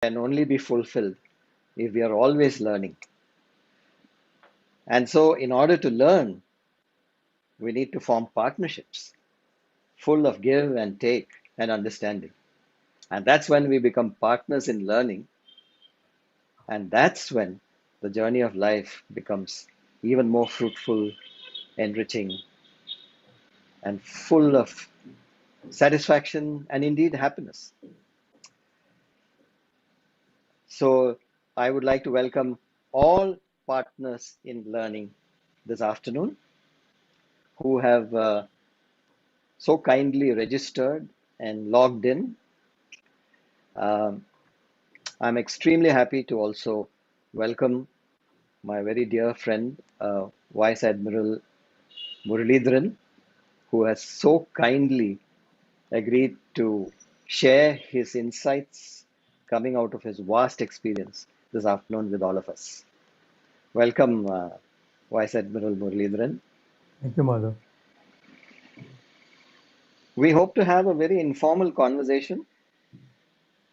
can only be fulfilled if we are always learning. And so, in order to learn, we need to form partnerships full of give and take and understanding. And that's when we become partners in learning. And that's when the journey of life becomes even more fruitful, enriching, and full of satisfaction and indeed happiness. So, I would like to welcome all partners in learning this afternoon who have so kindly registered and logged in. Um, I'm extremely happy to also welcome my very dear friend, Vice Admiral Muralidharan, who has so kindly agreed to share his insights coming out of his vast experience this afternoon with all of us. Welcome, Vice Admiral Muralidharan. Thank you, Madhav. We hope to have a very informal conversation,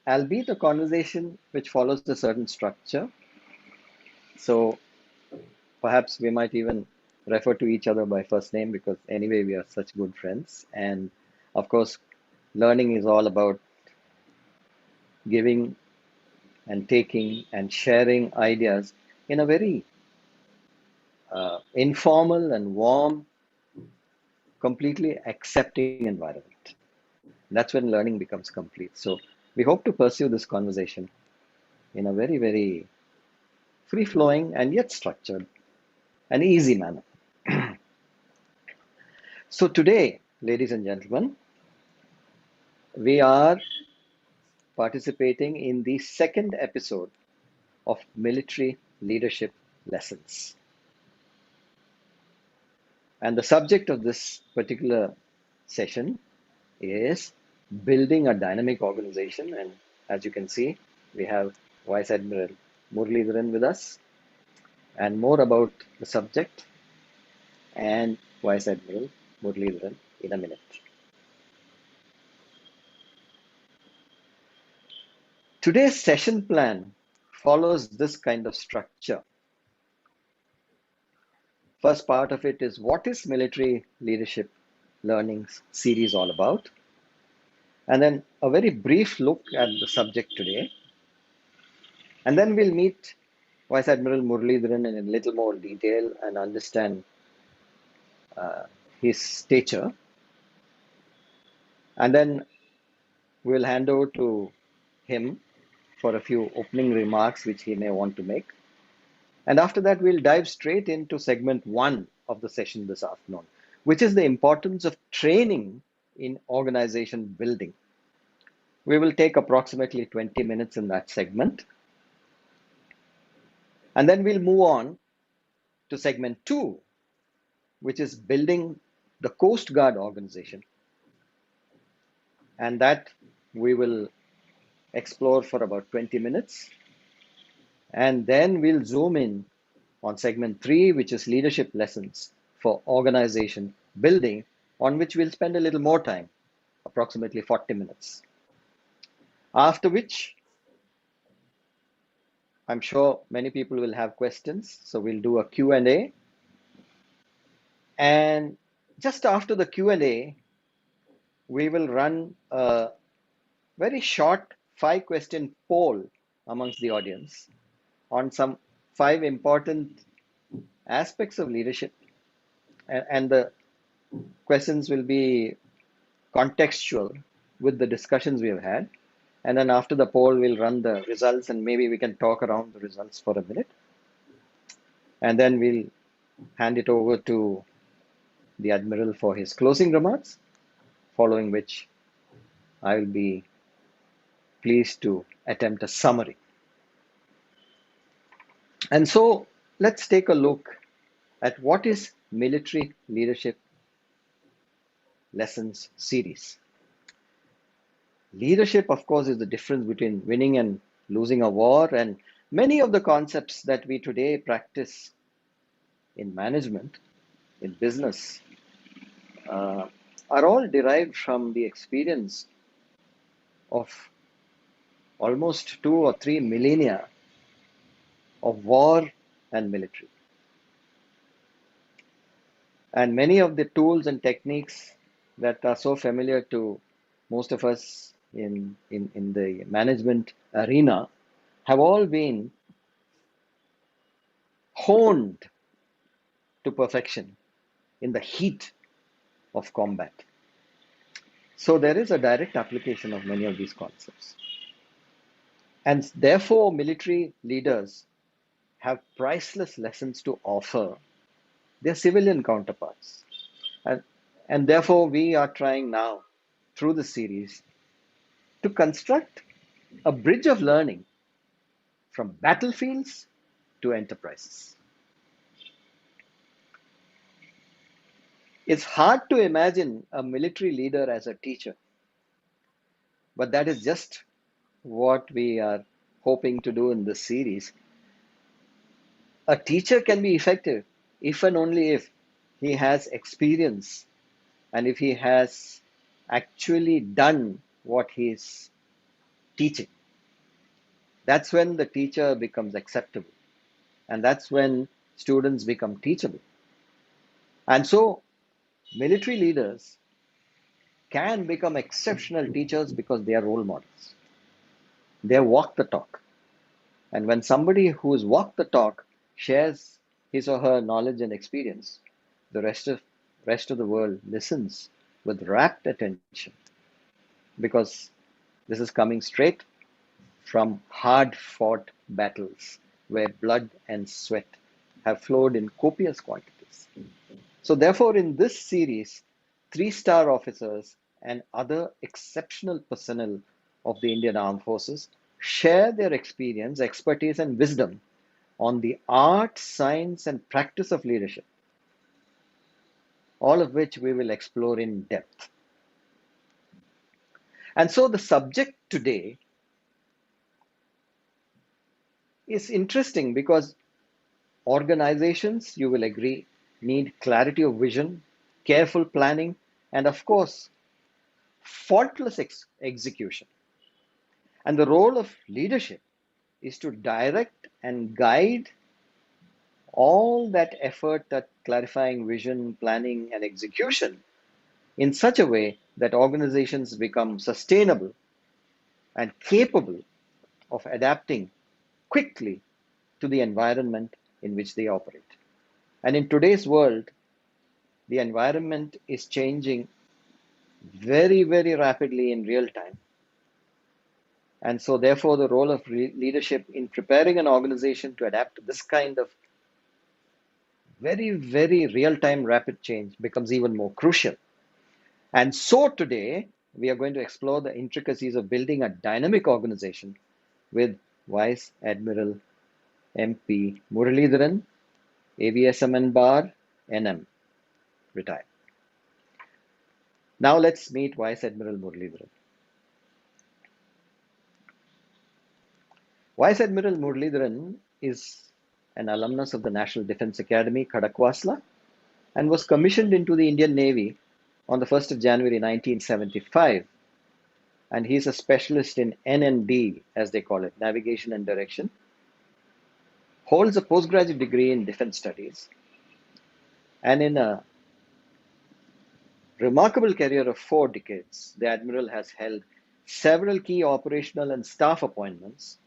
albeit a conversation which follows a certain structure. So perhaps we might even refer to each other by first name because anyway we are such good friends. And of course, learning is all about giving and taking and sharing ideas in a very informal and warm, completely accepting environment. That's when learning becomes complete. So we hope to pursue this conversation in a very, very free flowing and yet structured and easy manner. So today, ladies and gentlemen, we are participating in the second episode of Military Leadership Lessons. And the subject of this particular session is building a dynamic organization. And as you can see, we have Vice Admiral Muralidharan with us, and more about the subject and Vice Admiral Muralidharan in a minute. Today's session plan follows this kind of structure. First part of it is what is military leadership learning series all about? And then a very brief look at the subject today. And then we'll meet Vice Admiral Muralidharan in a little more detail and understand his stature. And then we'll hand over to him for a few opening remarks which he may want to make. And after that, we'll dive straight into segment one of the session this afternoon, which is the importance of training in organization building. We will take approximately 20 minutes in that segment. And then we'll move on to segment two, which is building the Coast Guard organization. And that we will explore for about 20 minutes. And then we'll zoom in on segment three, which is leadership lessons for organization building, on which we'll spend a little more time, approximately 40 minutes. After which, I'm sure many people will have questions, so we'll do a Q&A. And just after the Q&A, we will run a very short 5-question poll amongst the audience on some 5 important aspects of leadership. And the questions will be contextual with the discussions we have had. And then after the poll, we'll run the results and maybe we can talk around the results for a minute. And then we'll hand it over to the Admiral for his closing remarks, following which I will be pleased to attempt a summary. And so let's take a look at what is Military Leadership Lessons series. Leadership, of course, is the difference between winning and losing a war, and many of the concepts that we today practice in management, in business, are all derived from the experience of almost 2 or 3 millennia of war and military. And many of the tools and techniques that are so familiar to most of us in the management arena have all been honed to perfection in the heat of combat. So there is a direct application of many of these concepts. And therefore, military leaders have priceless lessons to offer their civilian counterparts. And, and therefore, we are trying now, through the series, to construct a bridge of learning from battlefields to enterprises. It's hard to imagine a military leader as a teacher, but that is just what we are hoping to do in this series. A teacher can be effective if and only if he has experience and if he has actually done what he is teaching. That's when the teacher becomes acceptable, and that's when students become teachable. And so, military leaders can become exceptional teachers because they are role models. They walk the talk. And when somebody who's walked the talk shares his or her knowledge and experience, the rest of the world listens with rapt attention because this is coming straight from hard-fought battles where blood and sweat have flowed in copious quantities. So therefore, in this series, three-star officers and other exceptional personnel of the Indian Armed Forces share their experience, expertise, and wisdom on the art, science, and practice of leadership, all of which we will explore in depth. And so the subject today is interesting because organizations, you will agree, need clarity of vision, careful planning, and of course, faultless execution. And the role of leadership is to direct and guide all that effort at clarifying vision, planning, and execution in such a way that organizations become sustainable and capable of adapting quickly to the environment in which they operate. And in today's world, the environment is changing very, very rapidly in real time. And so, therefore, the role of leadership in preparing an organization to adapt to this kind of very, very real time rapid change becomes even more crucial. And so, today, we are going to explore the intricacies of building a dynamic organization with Vice Admiral M.P. Muralidharan, AVSM BAR, NM, retired. Now let's meet Vice Admiral Muralidharan. Vice Admiral Muralidharan is an alumnus of the National Defence Academy, Khadakwasla, and was commissioned into the Indian Navy on the 1st of January 1975. And he's a specialist in N&D, as they call it, navigation and direction. Holds a postgraduate degree in defense studies. And in a remarkable career of 4 decades, the Admiral has held several key operational and staff appointments.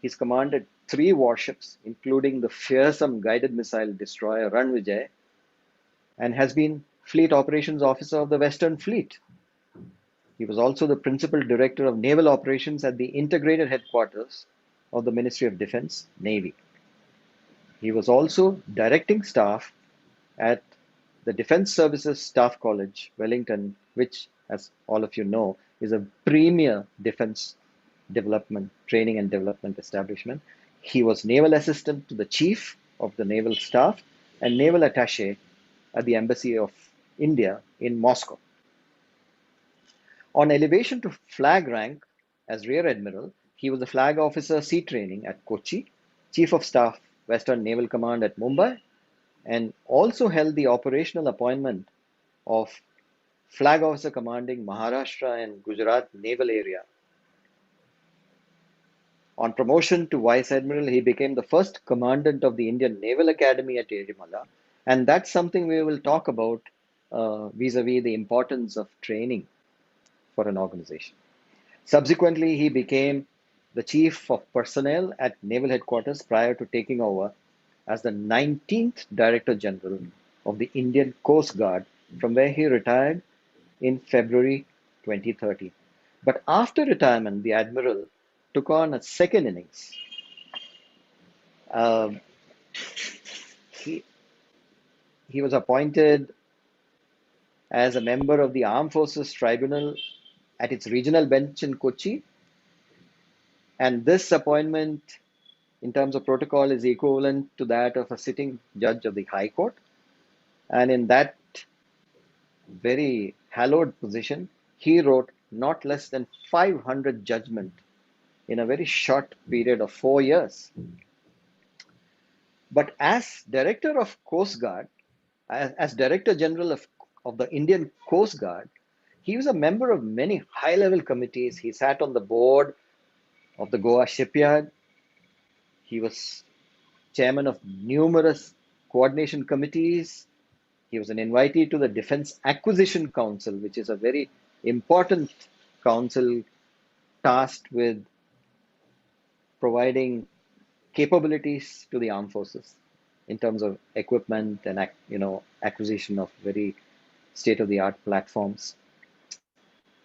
He's commanded 3 warships, including the fearsome guided missile destroyer Ranvijay, and has been Fleet Operations Officer of the Western Fleet. He was also the Principal Director of Naval Operations at the Integrated Headquarters of the Ministry of Defense, Navy. He was also directing staff at the Defense Services Staff College, Wellington, which, as all of you know, is a premier defense development, training and development establishment. He was Naval Assistant to the Chief of the Naval Staff and Naval Attaché at the Embassy of India in Moscow. On elevation to flag rank as Rear Admiral, he was the Flag Officer Sea Training at Kochi, Chief of Staff, Western Naval Command at Mumbai, and also held the operational appointment of Flag Officer commanding Maharashtra and Gujarat Naval Area. On promotion to Vice Admiral, he became the first commandant of the Indian Naval Academy at Erimala. And that's something we will talk about vis-a-vis the importance of training for an organization. Subsequently, he became the Chief of Personnel at Naval Headquarters prior to taking over as the 19th Director General of the Indian Coast Guard, from where he retired in February 2013. But after retirement, the Admiral took on a second innings. Um, he, he was appointed as a member of the Armed Forces Tribunal at its regional bench in Kochi. And this appointment, in terms of protocol, is equivalent to that of a sitting judge of the High Court. And in that very hallowed position, he wrote not less than 500 judgments in a very short period of 4 years. But as Director of Coast Guard, as Director General of the Indian Coast Guard, he was a member of many high-level committees. He sat on the board of the Goa shipyard. He was chairman of numerous coordination committees. He was an invitee to the Defense Acquisition Council, which is a very important council tasked with providing capabilities to the armed forces in terms of equipment and acquisition of very state-of-the-art platforms.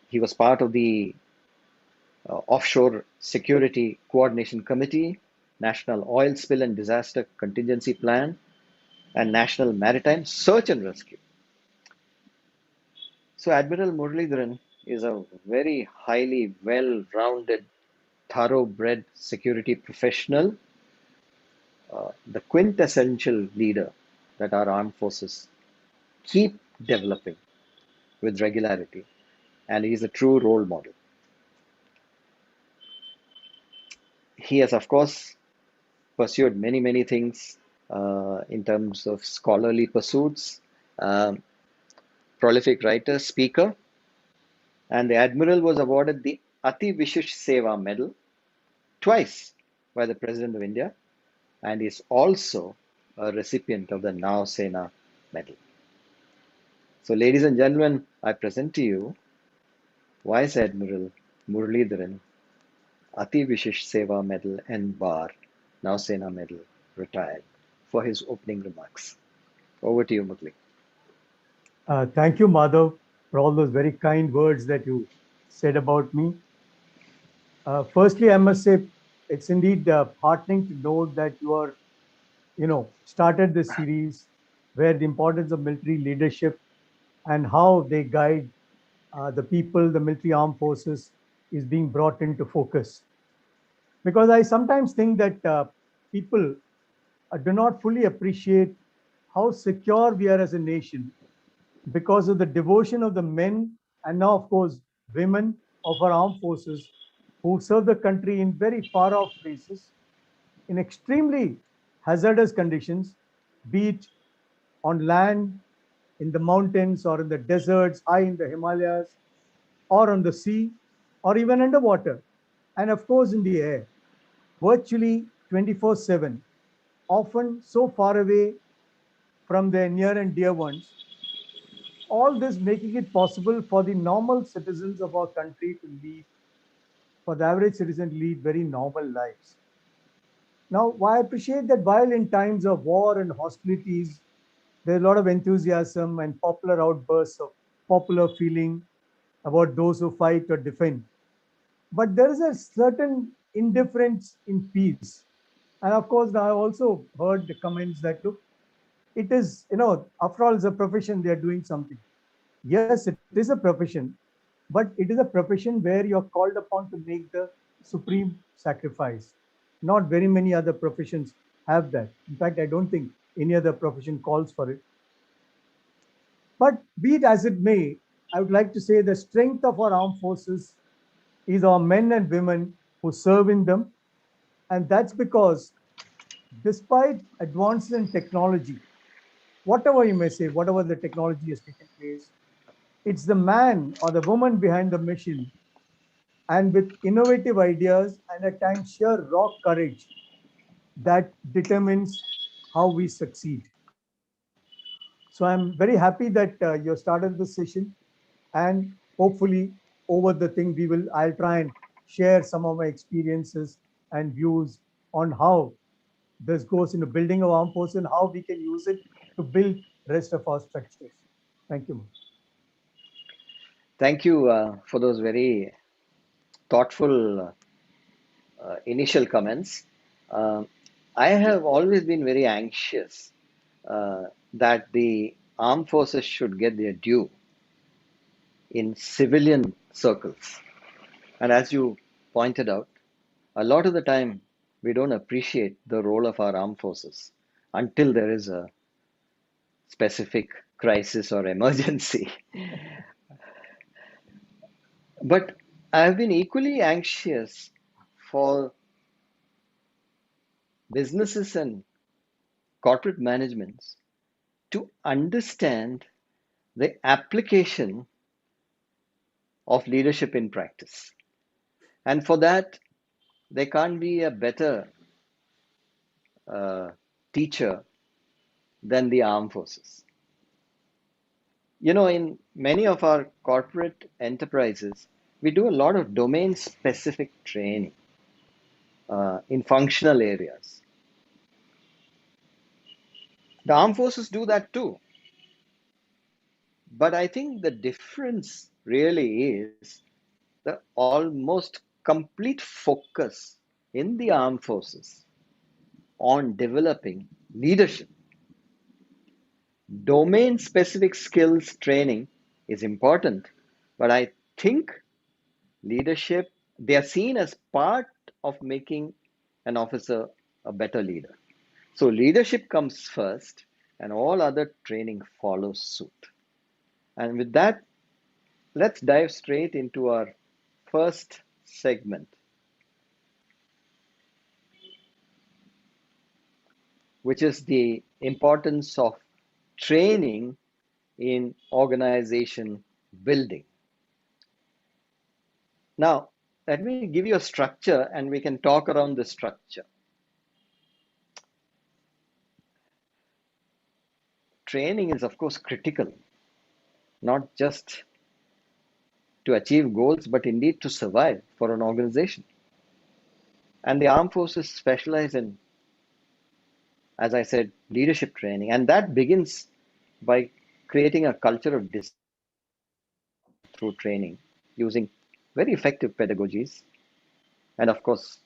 He was part of the Offshore Security Coordination Committee, National Oil Spill and Disaster Contingency Plan, and National Maritime Search and Rescue. So Admiral Muralidharan is a very highly well-rounded, thoroughbred security professional, the quintessential leader that our armed forces keep developing with regularity, and he's a true role model. He has, of course, pursued many things in terms of scholarly pursuits, prolific writer, speaker, and the Admiral was awarded the Ati Vishish Seva Medal twice by the President of India, and is also a recipient of the Nav Sena Medal. So, ladies and gentlemen, I present to you Vice Admiral Muralidharan, Ati Vishish Seva Medal and BAR, Nav Sena Medal, retired, for his opening remarks. Over to you, Murli. Thank you, Madhav, for all those very kind words that you said about me. Firstly, I must say it's indeed heartening to know that you are, started this series where the importance of military leadership and how they guide the people, the military armed forces, is being brought into focus. Because I sometimes think that people do not fully appreciate how secure we are as a nation because of the devotion of the men and now, of course, women of our armed forces who serve the country in very far off places, in extremely hazardous conditions, be it on land, in the mountains, or in the deserts, high in the Himalayas, or on the sea, or even underwater, and of course in the air, virtually 24/7, often so far away from their near and dear ones. All this making it possible for the normal citizens of our country to lead, for the average citizen to lead very normal lives. Now, I appreciate that while in times of war and hostilities, there's a lot of enthusiasm and popular outbursts of popular feeling about those who fight or defend. But there is a certain indifference in peace. And of course, I also heard the comments that, look, it is, after all, it's a profession, they are doing something. Yes, it is a profession, but it is a profession where you're called upon to make the supreme sacrifice. Not very many other professions have that. In fact, I don't think any other profession calls for it. But be it as it may, I would like to say the strength of our armed forces is our men and women who serve in them. And that's because despite advances in technology, whatever you may say, whatever the technology has taken place, it's the man or the woman behind the machine and with innovative ideas and at times sheer raw courage that determines how we succeed. So I'm very happy that you started this session, and hopefully over the thing I'll try and share some of my experiences and views on how this goes into building of armed forces and how we can use it to build rest of our structures. Thank you. Thank you for those very thoughtful initial comments. Uh, I have always been very anxious that the armed forces should get their due in civilian circles. And as you pointed out, a lot of the time we don't appreciate the role of our armed forces until there is a specific crisis or emergency. But I've been equally anxious for businesses and corporate managements to understand the application of leadership in practice. And for that, there can't be a better uh, teacher than the armed forces. You know, in many of our corporate enterprises, we do a lot of domain specific training in functional areas. The armed forces do that too. But I think the difference really is the almost complete focus in the armed forces on developing leadership. Domain specific skills training is important, but I think leadership, they are seen as part of making an officer a better leader. So leadership comes first and all other training follows suit. And with that, let's dive straight into our first segment, which is the importance of training in organization building. Now, let me give you a structure and we can talk around the structure. Training is, of course, critical, not just to achieve goals, but indeed to survive for an organization. And the armed forces specialize in, as I said, leadership training. And that begins by creating a culture of discipline through training using very effective pedagogies. And of course,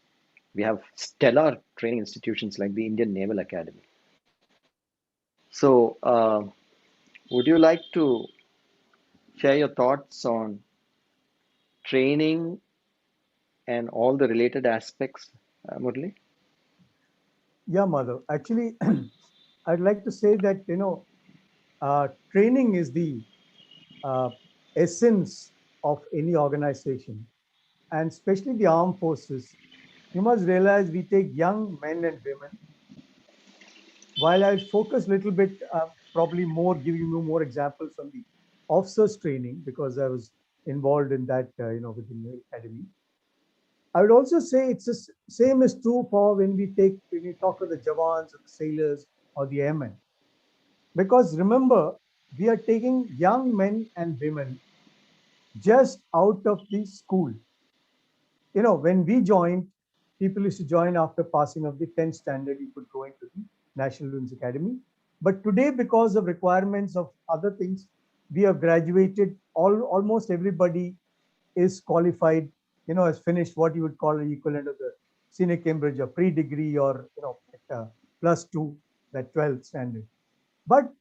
we have stellar training institutions like the Indian Naval Academy. So, would you like to share your thoughts on training and all the related aspects, Murli? Yeah, Madhav. Actually, I'd like to say that, training is the uh, essence of any organization, and especially the armed forces. You must realize we take young men and women. While I'll focus a little bit, probably more, giving you more examples from the officers training because I was involved in that, within the academy. I would also say it's the same is true for when we talk to the Jawans or the sailors or the airmen. Because remember, we are taking young men and women just out of the school. When we joined, people used to join after passing of the 10th standard, you could go into the National Defense Academy. But today, because of requirements of other things, we have graduated. Almost everybody is qualified, has finished what you would call the equivalent of the senior Cambridge or pre-degree or, at, +2, that 12th standard. But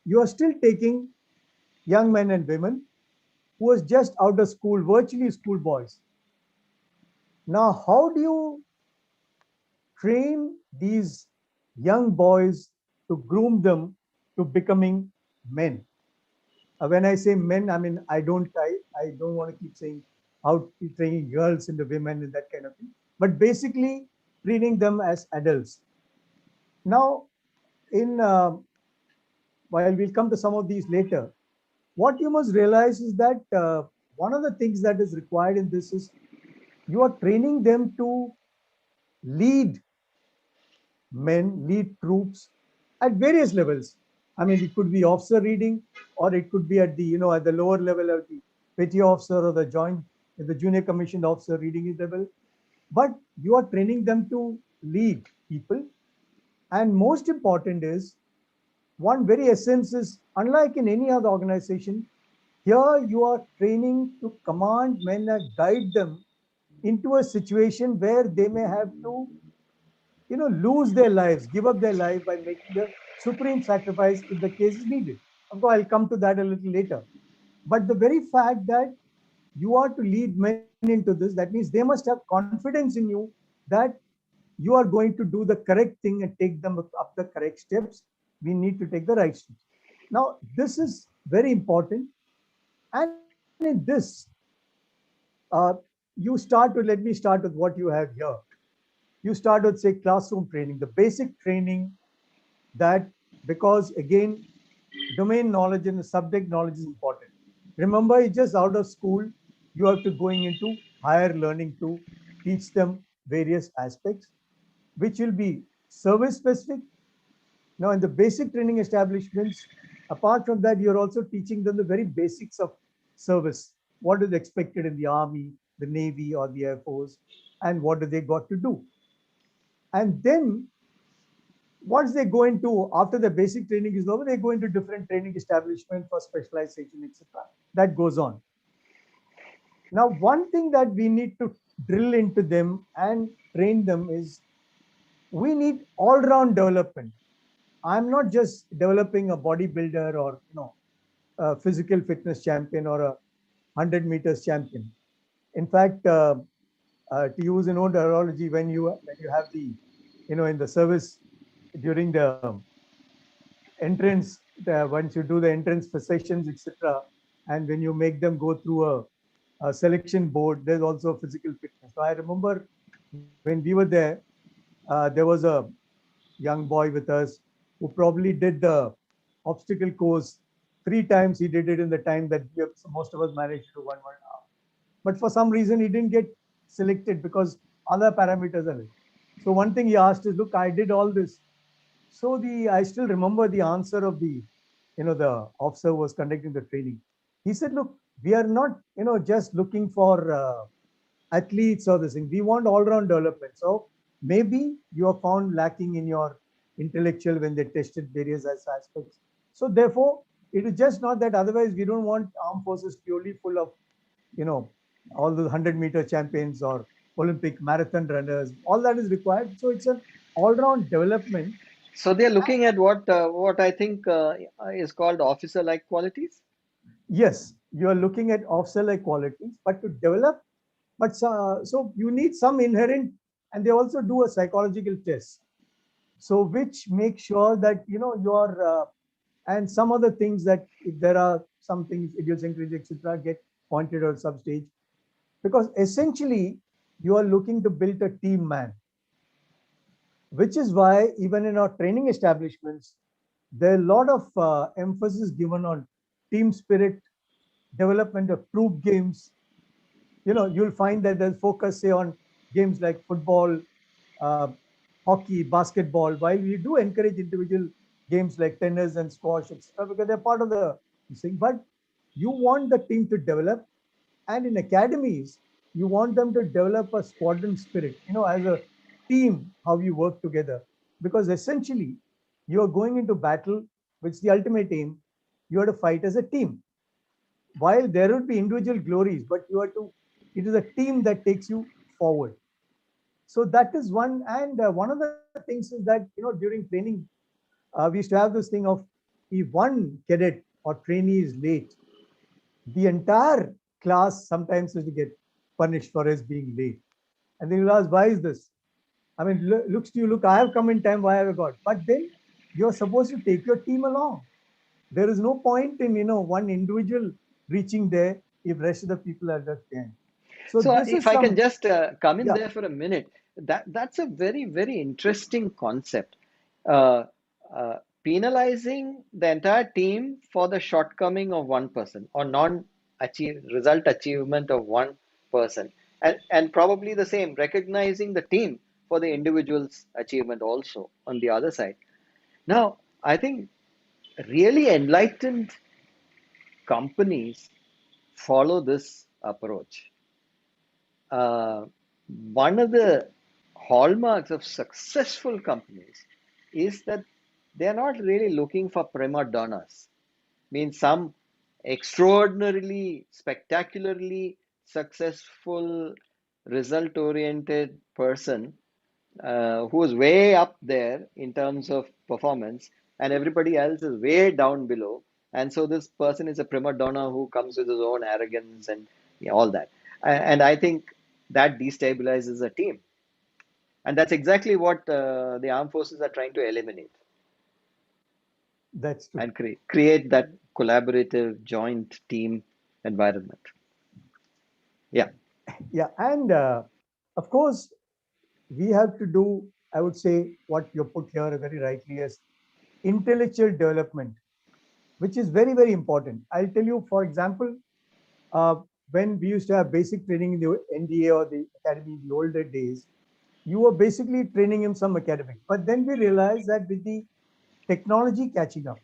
you are still taking young men and women who was just out of school, virtually schoolboys. Now, how do you train these young boys to groom them to becoming men? When I say men, I mean I don't want to keep saying how training girls into women and that kind of thing, but basically treating them as adults. Now, in while we'll come to some of these later, what you must realize is that one of the things that is required in this is You are training them to lead men, lead troops at various levels. I mean, it could be officer reading, or it could be at the, at the lower level of the petty officer or the junior commissioned officer reading level. But you are training them to lead people. And most important is, one very essence is, unlike in any other organization, here you are training to command men and guide them into a situation where they may have to, lose their lives, give up their life by making the supreme sacrifice if the case is needed. Of course, I'll come to that a little later. But the very fact that you are to lead men into this, that means they must have confidence in you that you are going to do the correct thing and take them up the correct steps. We need to take the right steps. Now, this is very important. And in this, uh, let me start with what you have here. You start with, say, classroom training, the basic training that, because again, domain knowledge and the subject knowledge is important. Remember, it's just out of school, you have to going into higher learning to teach them various aspects, which will be service specific. Now, in the basic training establishments, apart from that, you're also teaching them the very basics of service. What is expected in the Army, the Navy, or the Air Force, and what do they got to do? And then once they go into, after the basic training is over, they go into different training establishment for specialization, etc. That goes on. Now, one thing that we need to drill into them and train them is, we need all-round development. I'm not just developing a bodybuilder or a physical fitness champion or a 100 meters champion. In fact, to use an old terminology, when you have the, in the service during the entrance, once you do the entrance for sessions, etc., and when you make them go through a selection board, there's also physical fitness. So I remember when we were there, there was a young boy with us who probably did the obstacle course 3 times. He did it in the time that most of us managed to do, 1.5. But for some reason, he didn't get selected because other parameters are it. So one thing he asked is, look, I did all this. So I still remember the answer of the officer who was conducting the training. He said, look, we are not, just looking for athletes or this thing. We want all-round development. So maybe you are found lacking in your intellectual when they tested various aspects. So therefore, it is just not that. Otherwise, we don't want armed forces purely full of, you know, all the 100-meter champions or Olympic marathon runners. All that is required. So it's an all-round development. So they're looking at what I think is called officer-like qualities. Yes, you are looking at officer-like qualities, but to develop, so you need some inherent, and they also do a psychological test. So which makes sure that you're, and some other things that if there are some things, idiosyncrasies, etc., get pointed out some stage, because essentially you are looking to build a team man, which is why even in our training establishments, there are a lot of emphasis given on team spirit, development of troop games. You'll find that there's focus, say, on games like football, uh, hockey, basketball, while we do encourage individual games like tennis and squash, etc., because they're part of the thing. But you want the team to develop, and in academies, you want them to develop a squadron spirit, as a team, how you work together. Because essentially, you are going into battle, which the ultimate aim, you are to fight as a team. While there would be individual glories, but it is a team that takes you forward. So that is one. And one of the things is that, during training, we used to have this thing of, if one cadet or trainee is late, the entire class sometimes used to get punished for his being late. And then you'll ask, why is this? I mean, looks to you, look, I have come in time, why have I got? But then you're supposed to take your team along. There is no point in, one individual reaching there if rest of the people are left behind. So So this if is I can some, just come in yeah, there for a minute, that's a very, very interesting concept. Uh, Penalizing the entire team for the shortcoming of one person or non-achieve result achievement of one person. And probably the same, recognizing the team for the individual's achievement also on the other side. Now, I think really enlightened companies follow this approach. uh, One of the hallmarks of successful companies is that they are not really looking for prima donnas. Means some extraordinarily, spectacularly successful, result oriented person who is way up there in terms of performance, and everybody else is way down below. And so this person is a prima donna who comes with his own arrogance and all that. And I think that destabilizes a team. And that's exactly what the armed forces are trying to eliminate That's true. and create that collaborative, joint team environment. Yeah. Yeah, and of course, we have to do, I would say, what you put here very rightly as intellectual development, which is very, very important. I'll tell you, for example, uh, when we used to have basic training in the NDA or the academy in the older days, you were basically training him some academic. But then we realized that with the technology catching up,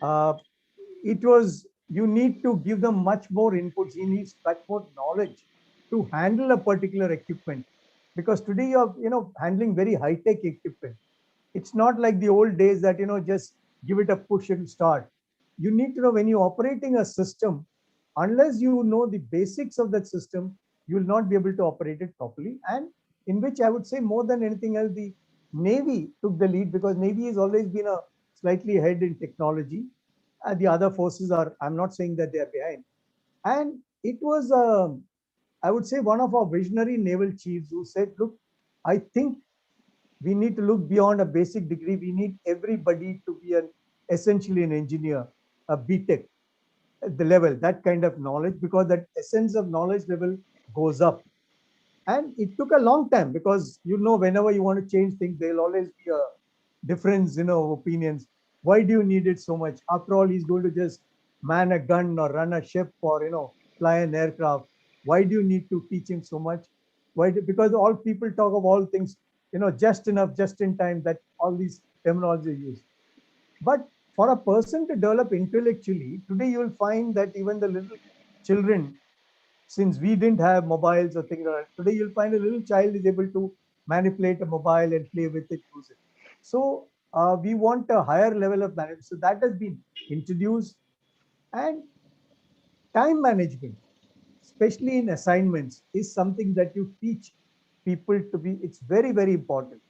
uh, it was you need to give them much more inputs. He needs much more knowledge to handle a particular equipment, because today you're handling very high tech equipment. It's not like the old days that just give it a push and start. You need to know when you're operating a system. Unless you know the basics of that system, you will not be able to operate it properly. And in which I would say more than anything else, the Navy took the lead, because Navy has always been a slightly ahead in technology. The other forces are, I'm not saying that they are behind. And it was, I would say, one of our visionary naval chiefs who said, look, I think we need to look beyond a basic degree. We need everybody to be essentially an engineer, a BTech at the level, that kind of knowledge, because that essence of knowledge level goes up. And it took a long time, because whenever you want to change things, there'll always be a difference of opinions. Why do you need it so much? After all, he's going to just man a gun or run a ship or fly an aircraft. Why do you need to teach him so much? Because all people talk of all things, just enough, just in time, that all these terminology used. But for a person to develop intellectually, today you will find that even the little children, since we didn't have mobiles or things like that, today you'll find a little child is able to manipulate a mobile and play with it, use it. So we want a higher level of management. So that has been introduced. And time management, especially in assignments, is something that you teach people to be. It's very, very important.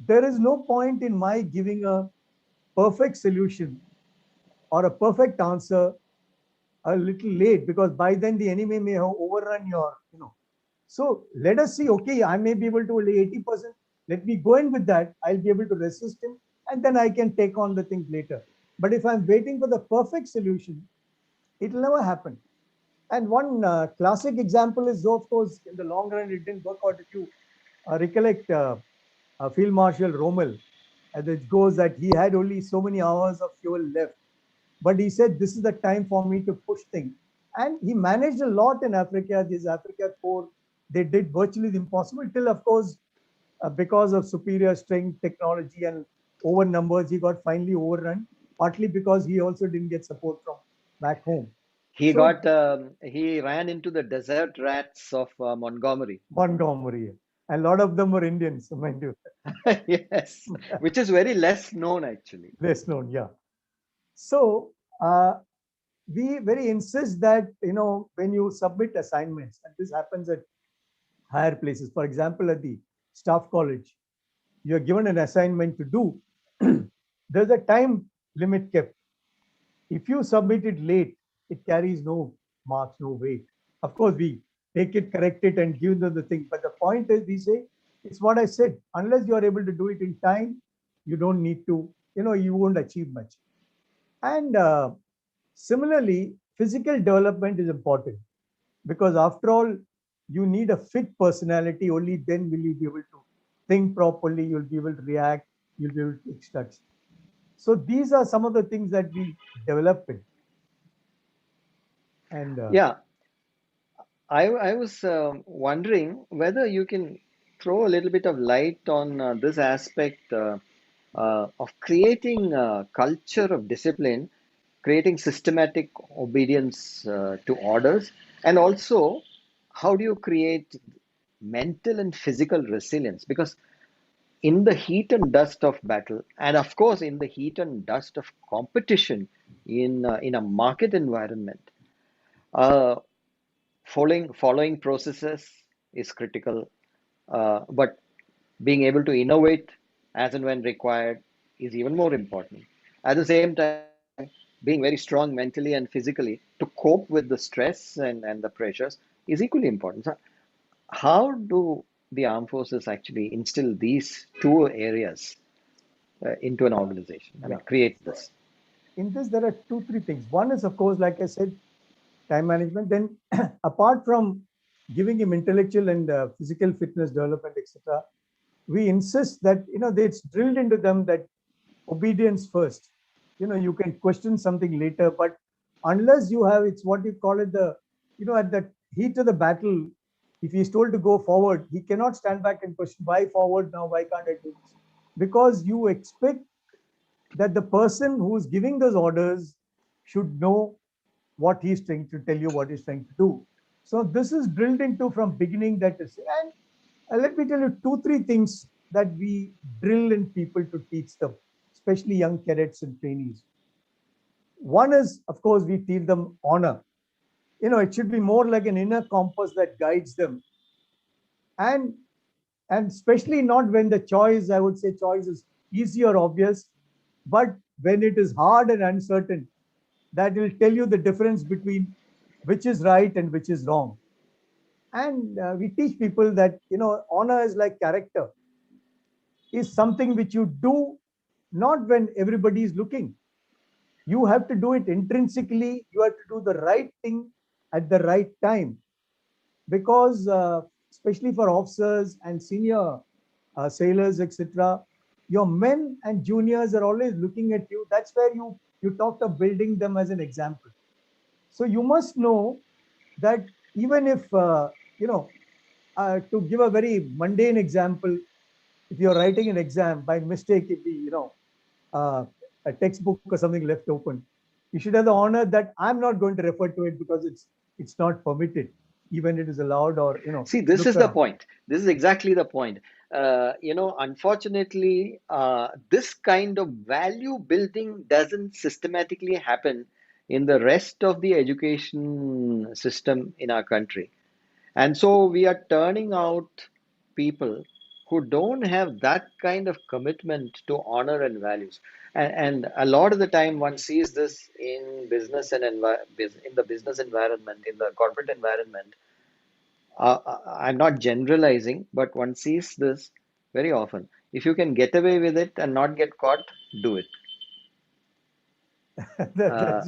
There is no point in my giving a perfect solution or a perfect answer a little late, because by then the enemy may have overrun your. So let us see, okay, I may be able to only 80%. Let me go in with that. I'll be able to resist him, and then I can take on the things later. But if I'm waiting for the perfect solution, it'll never happen. And one classic example is, of course, in the long run, it didn't work out. If you recollect Field Marshal Rommel, as it goes that he had only so many hours of fuel left, but he said, this is the time for me to push things. And he managed a lot in Africa. This Africa Corps, they did virtually the impossible till, of course, because of superior strength, technology, and over numbers, he got finally overrun, partly because he also didn't get support from back home. So He ran into the desert rats of Montgomery. Montgomery, a lot of them were Indians, mind you. Yes, which is very less known actually. Less known, yeah. So uh, we very insist that when you submit assignments, and this happens at higher places, for example, at the staff college, you're given an assignment to do. There's a time limit kept. If you submit it late, it carries no marks, no weight. Of course, we take it, correct it, and give them the thing. But the point is, we say, it's what I said. Unless you are able to do it in time, you don't need to, you won't achieve much. And similarly, physical development is important, because after all, you need a fit personality. Only then will you be able to think properly, you'll be able to react, you'll be able to extract. So these are some of the things that we develop in. And Yeah, I was wondering whether you can throw a little bit of light on this aspect of creating a culture of discipline, creating systematic obedience to orders, and also how do you create mental and physical resilience? Because in the heat and dust of battle, and of course in the heat and dust of competition in a market environment, uh, following processes is critical, but being able to innovate as and when required is even more important. At the same time, being very strong mentally and physically to cope with the stress and the pressures is equally important. So, how do the armed forces actually instill these two areas into an organization? I Yeah. mean, create So this. in this, there are two, three things. One is, of course, like I said, time management. Then, apart from giving him intellectual and physical fitness development, etc., we insist that it's drilled into them that obedience first. You can question something later, but unless you have, it's what you call it, at the heat of the battle, if he's told to go forward, he cannot stand back and question why forward now, why can't I do this? Because you expect that the person who's giving those orders should know what he's trying to tell you, what he's trying to do. So this is drilled into from beginning, that is. And let me tell you two, three things that we drill in people to teach them, especially young cadets and trainees. One is, of course, we teach them honor. It should be more like an inner compass that guides them. And especially not when the choice, I would say choice is easy or obvious, but when it is hard and uncertain, that will tell you the difference between which is right and which is wrong. And we teach people that honor is like character, is something which you do not when everybody is looking. You have to do it intrinsically. You have to do the right thing at the right time, because especially for officers and senior sailors, etc., your men and juniors are always looking at you. That's where you talked of building them as an example. So you must know that even if to give a very mundane example, if you're writing an exam by mistake, if the uh, a textbook or something left open, you should have the honor that I'm not going to refer to it because it's not permitted, even it is allowed, or See, this look is the around. point. This is exactly the point. Unfortunately, this kind of value building doesn't systematically happen in the rest of the education system in our country. And so we are turning out people who don't have that kind of commitment to honor and values. And a lot of the time one sees this in business and in the business environment, in the corporate environment. I'm not generalizing, but one sees this very often. If you can get away with it and not get caught, do it. that, Uh,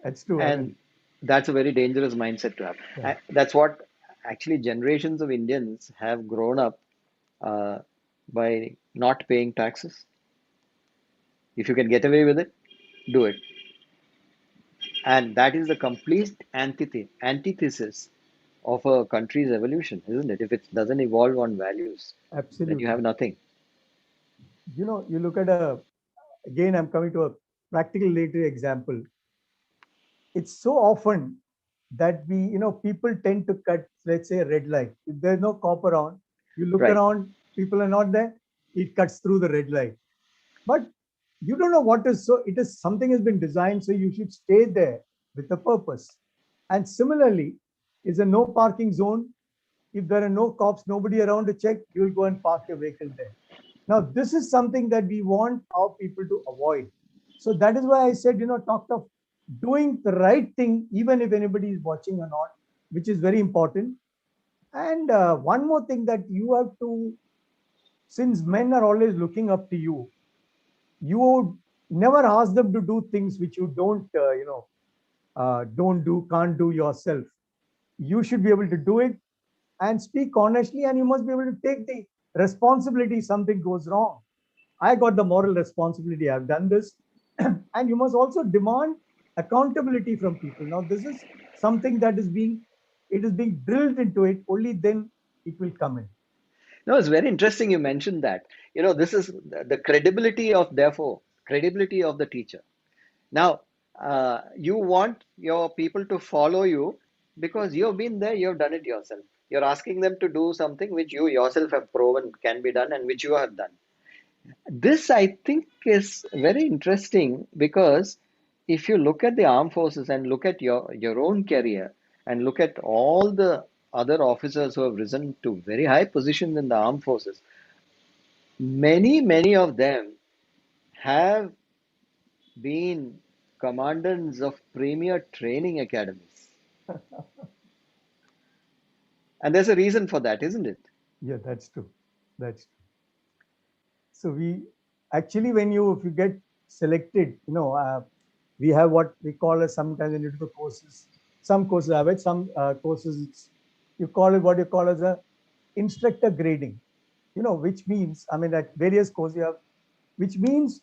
that's true. I and mean, that's a very dangerous mindset to have. yeah. That's what actually generations of Indians have grown up uh, by not paying taxes. If you can get away with it, do it. And that is the complete antithesis of a country's evolution, isn't it? If it doesn't evolve on values, then you have Absolutely. nothing. You look at again, I'm coming to a practical later example. It's so often that people tend to cut, let's say, a red light. If there's no cop around, you look Right. around, people are not there, it cuts through the red light. But you don't know what is, so it is something has been designed, so you should stay there with a purpose. And similarly, is a no parking zone. If there are no cops, nobody around to check, you'll go and park your vehicle there. Now, this is something that we want our people to avoid. So that is why I said, talked of doing the right thing, even if anybody is watching or not, which is very important. And one more thing that you have to, since men are always looking up to you, you would never ask them to do things which you don't do, can't do yourself. You should be able to do it and speak honestly, and you must be able to take the responsibility if something goes wrong. I got the moral responsibility, I've done this. And you must also demand accountability from people. Now, this is something that is being it is being drilled into it, only then it will come in. No, it's very interesting you mentioned that. This is the credibility of, therefore, credibility of the teacher. Now, you want your people to follow you because you've been there, you've done it yourself. You're asking them to do something which you yourself have proven can be done and which you have done. This, I think, is very interesting because if you look at the armed forces and look at your own career and look at all the other officers who have risen to very high positions in the armed forces, many of them have been commandants of premier training academies. And there's a reason for that, isn't it? Yeah, that's true. That's true. So we actually, when if you get selected, we have what we call as sometimes in the courses. Some courses have it. Some courses you call it what you call as a instructor grading. Which means I mean at various courses you have, which means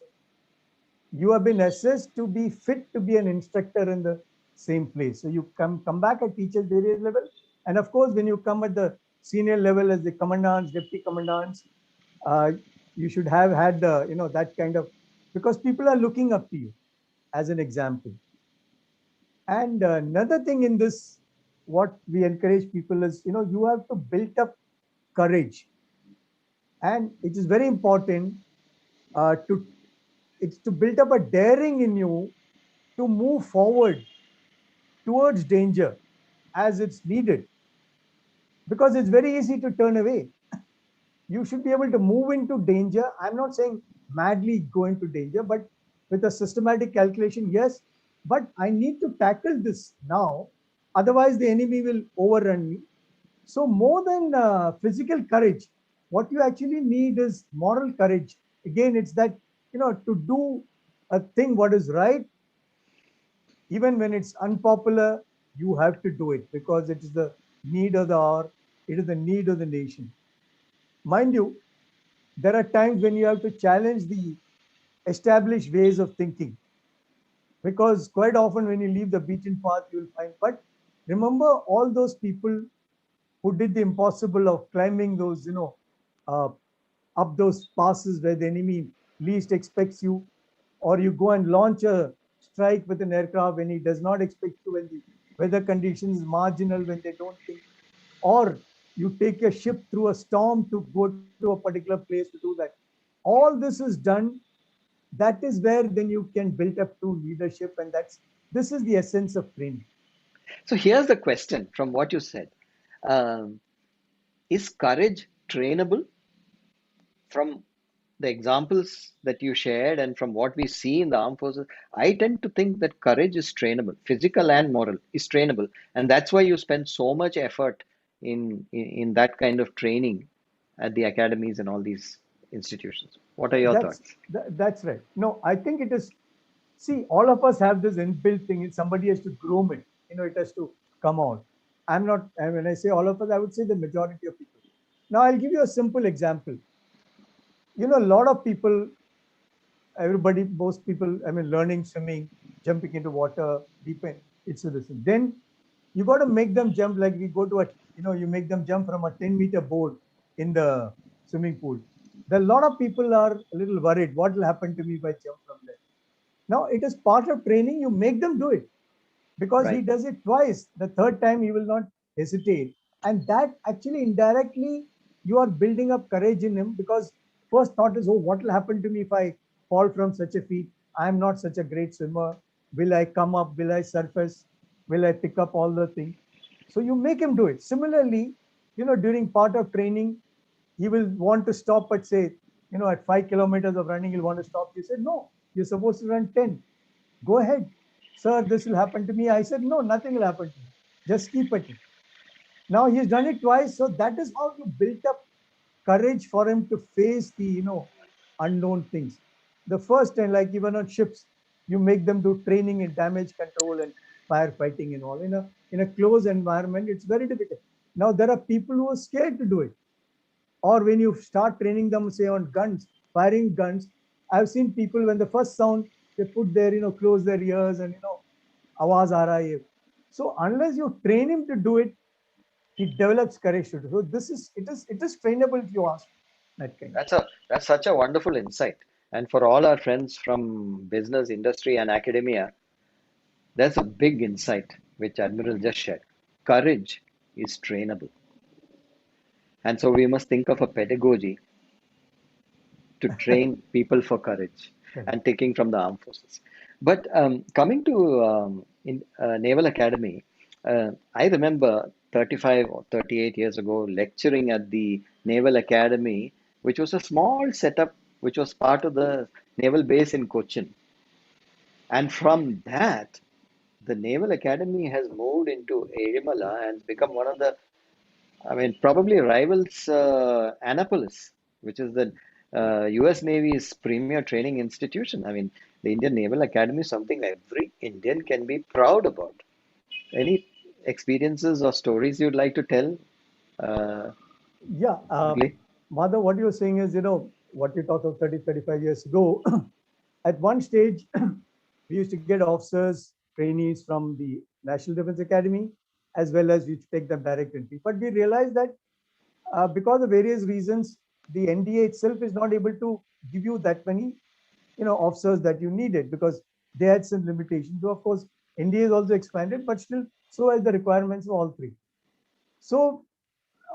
you have been assessed to be fit to be an instructor in the same place. So you come back at teachers various level, and of course when you come at the senior level as the commandants, deputy commandants, uh, you should have had the that kind of, because people are looking up to you as an example. And another thing in this, what we encourage people is you have to build up courage, and it is very important to it's to build up a daring in you to move forward towards danger as it's needed, because it's very easy to turn away. You should be able to move into danger. I'm not saying madly go into danger, but with a systematic calculation, yes. But I need to tackle this now, otherwise the enemy will overrun me. So more than physical courage, what you actually need is moral courage. Again, it's that to do a thing what is right, even when it's unpopular, you have to do it because it is the need of the hour, it is the need of the nation. Mind you, there are times when you have to challenge the established ways of thinking, because quite often when you leave the beaten path, you will find. But remember all those people who did the impossible of climbing those, uh, up those passes where the enemy least expects you, or you go and launch a strike with an aircraft when he does not expect you, when the weather conditions is marginal, when they don't think, or you take a ship through a storm to go to a particular place to do that. All this is done. That is where then you can build up to leadership, and this is the essence of training. So here's the question from what you said. Um, is courage trainable? From the examples that you shared and from what we see in the armed forces, I tend to think that courage is trainable, physical and moral is trainable. And that's why you spend so much effort in that kind of training at the academies and all these institutions. What are your thoughts? That's right. No, I think it is. See, all of us have this inbuilt thing. Somebody has to groom it. It has to come out. I'm not. And when I say all of us, I would say the majority of people. Now, I'll give you a simple example. A lot of people, everybody, most people, I mean, learning swimming, jumping into water, deep end, it's a listen. Then you got to make them jump like we go to you make them jump from a 10-meter board in the swimming pool. A lot of people are a little worried. What will happen to me if I jump from there? Now, it is part of training. You make them do it because he Right. does it twice. The third time, he will not hesitate. And that actually indirectly, you are building up courage in him, because first thought is, oh, what will happen to me if I fall from such a feat? I am not such a great swimmer. Will I come up? Will I surface? Will I pick up all the things? So you make him do it. Similarly, during part of training, he will want to stop at, say, at 5 kilometers of running, he'll want to stop. You said, no, you're supposed to run 10. Go ahead. Sir, this will happen to me. I said, no, nothing will happen to you. Just keep at it. Now he's done it twice. So that is how you built up courage for him to face the, unknown things. The first time, like even on ships, you make them do training in damage control and firefighting and all. In a closed environment, it's very difficult. Now there are people who are scared to do it. Or when you start training them, say on guns, firing guns, I've seen people when the first sound, they put their, close their ears and, awaz aa raha hai. So unless you train him to do it, he develops courage to do. So it is trainable if you ask that kind. That's such a wonderful insight. And for all our friends from business, industry, and academia, there's a big insight which Admiral just shared. Courage is trainable. And so we must think of a pedagogy to train people for courage Correct. and taking from the armed forces. But coming to Naval Academy, I remember 35 or 38 years ago lecturing at the Naval Academy, which was a small setup which was part of the naval base in Cochin. And from that, the Naval Academy has moved into Erimala and become one of the, I mean, probably rivals Annapolis, which is the US Navy's premier training institution. I mean, the Indian Naval Academy is something every Indian can be proud about. Any experiences or stories you'd like to tell, uh, Yeah, Lee? Madhav, what you're saying is, what you talked of 30, 35 years ago, at one stage, we used to get officers, trainees from the National Defense Academy, as well as we take them direct entry. But we realized that because of various reasons, the NDA itself is not able to give you that many, officers that you needed because they had some limitations. So of course, NDA is also expanded, but still, so as the requirements of all three. So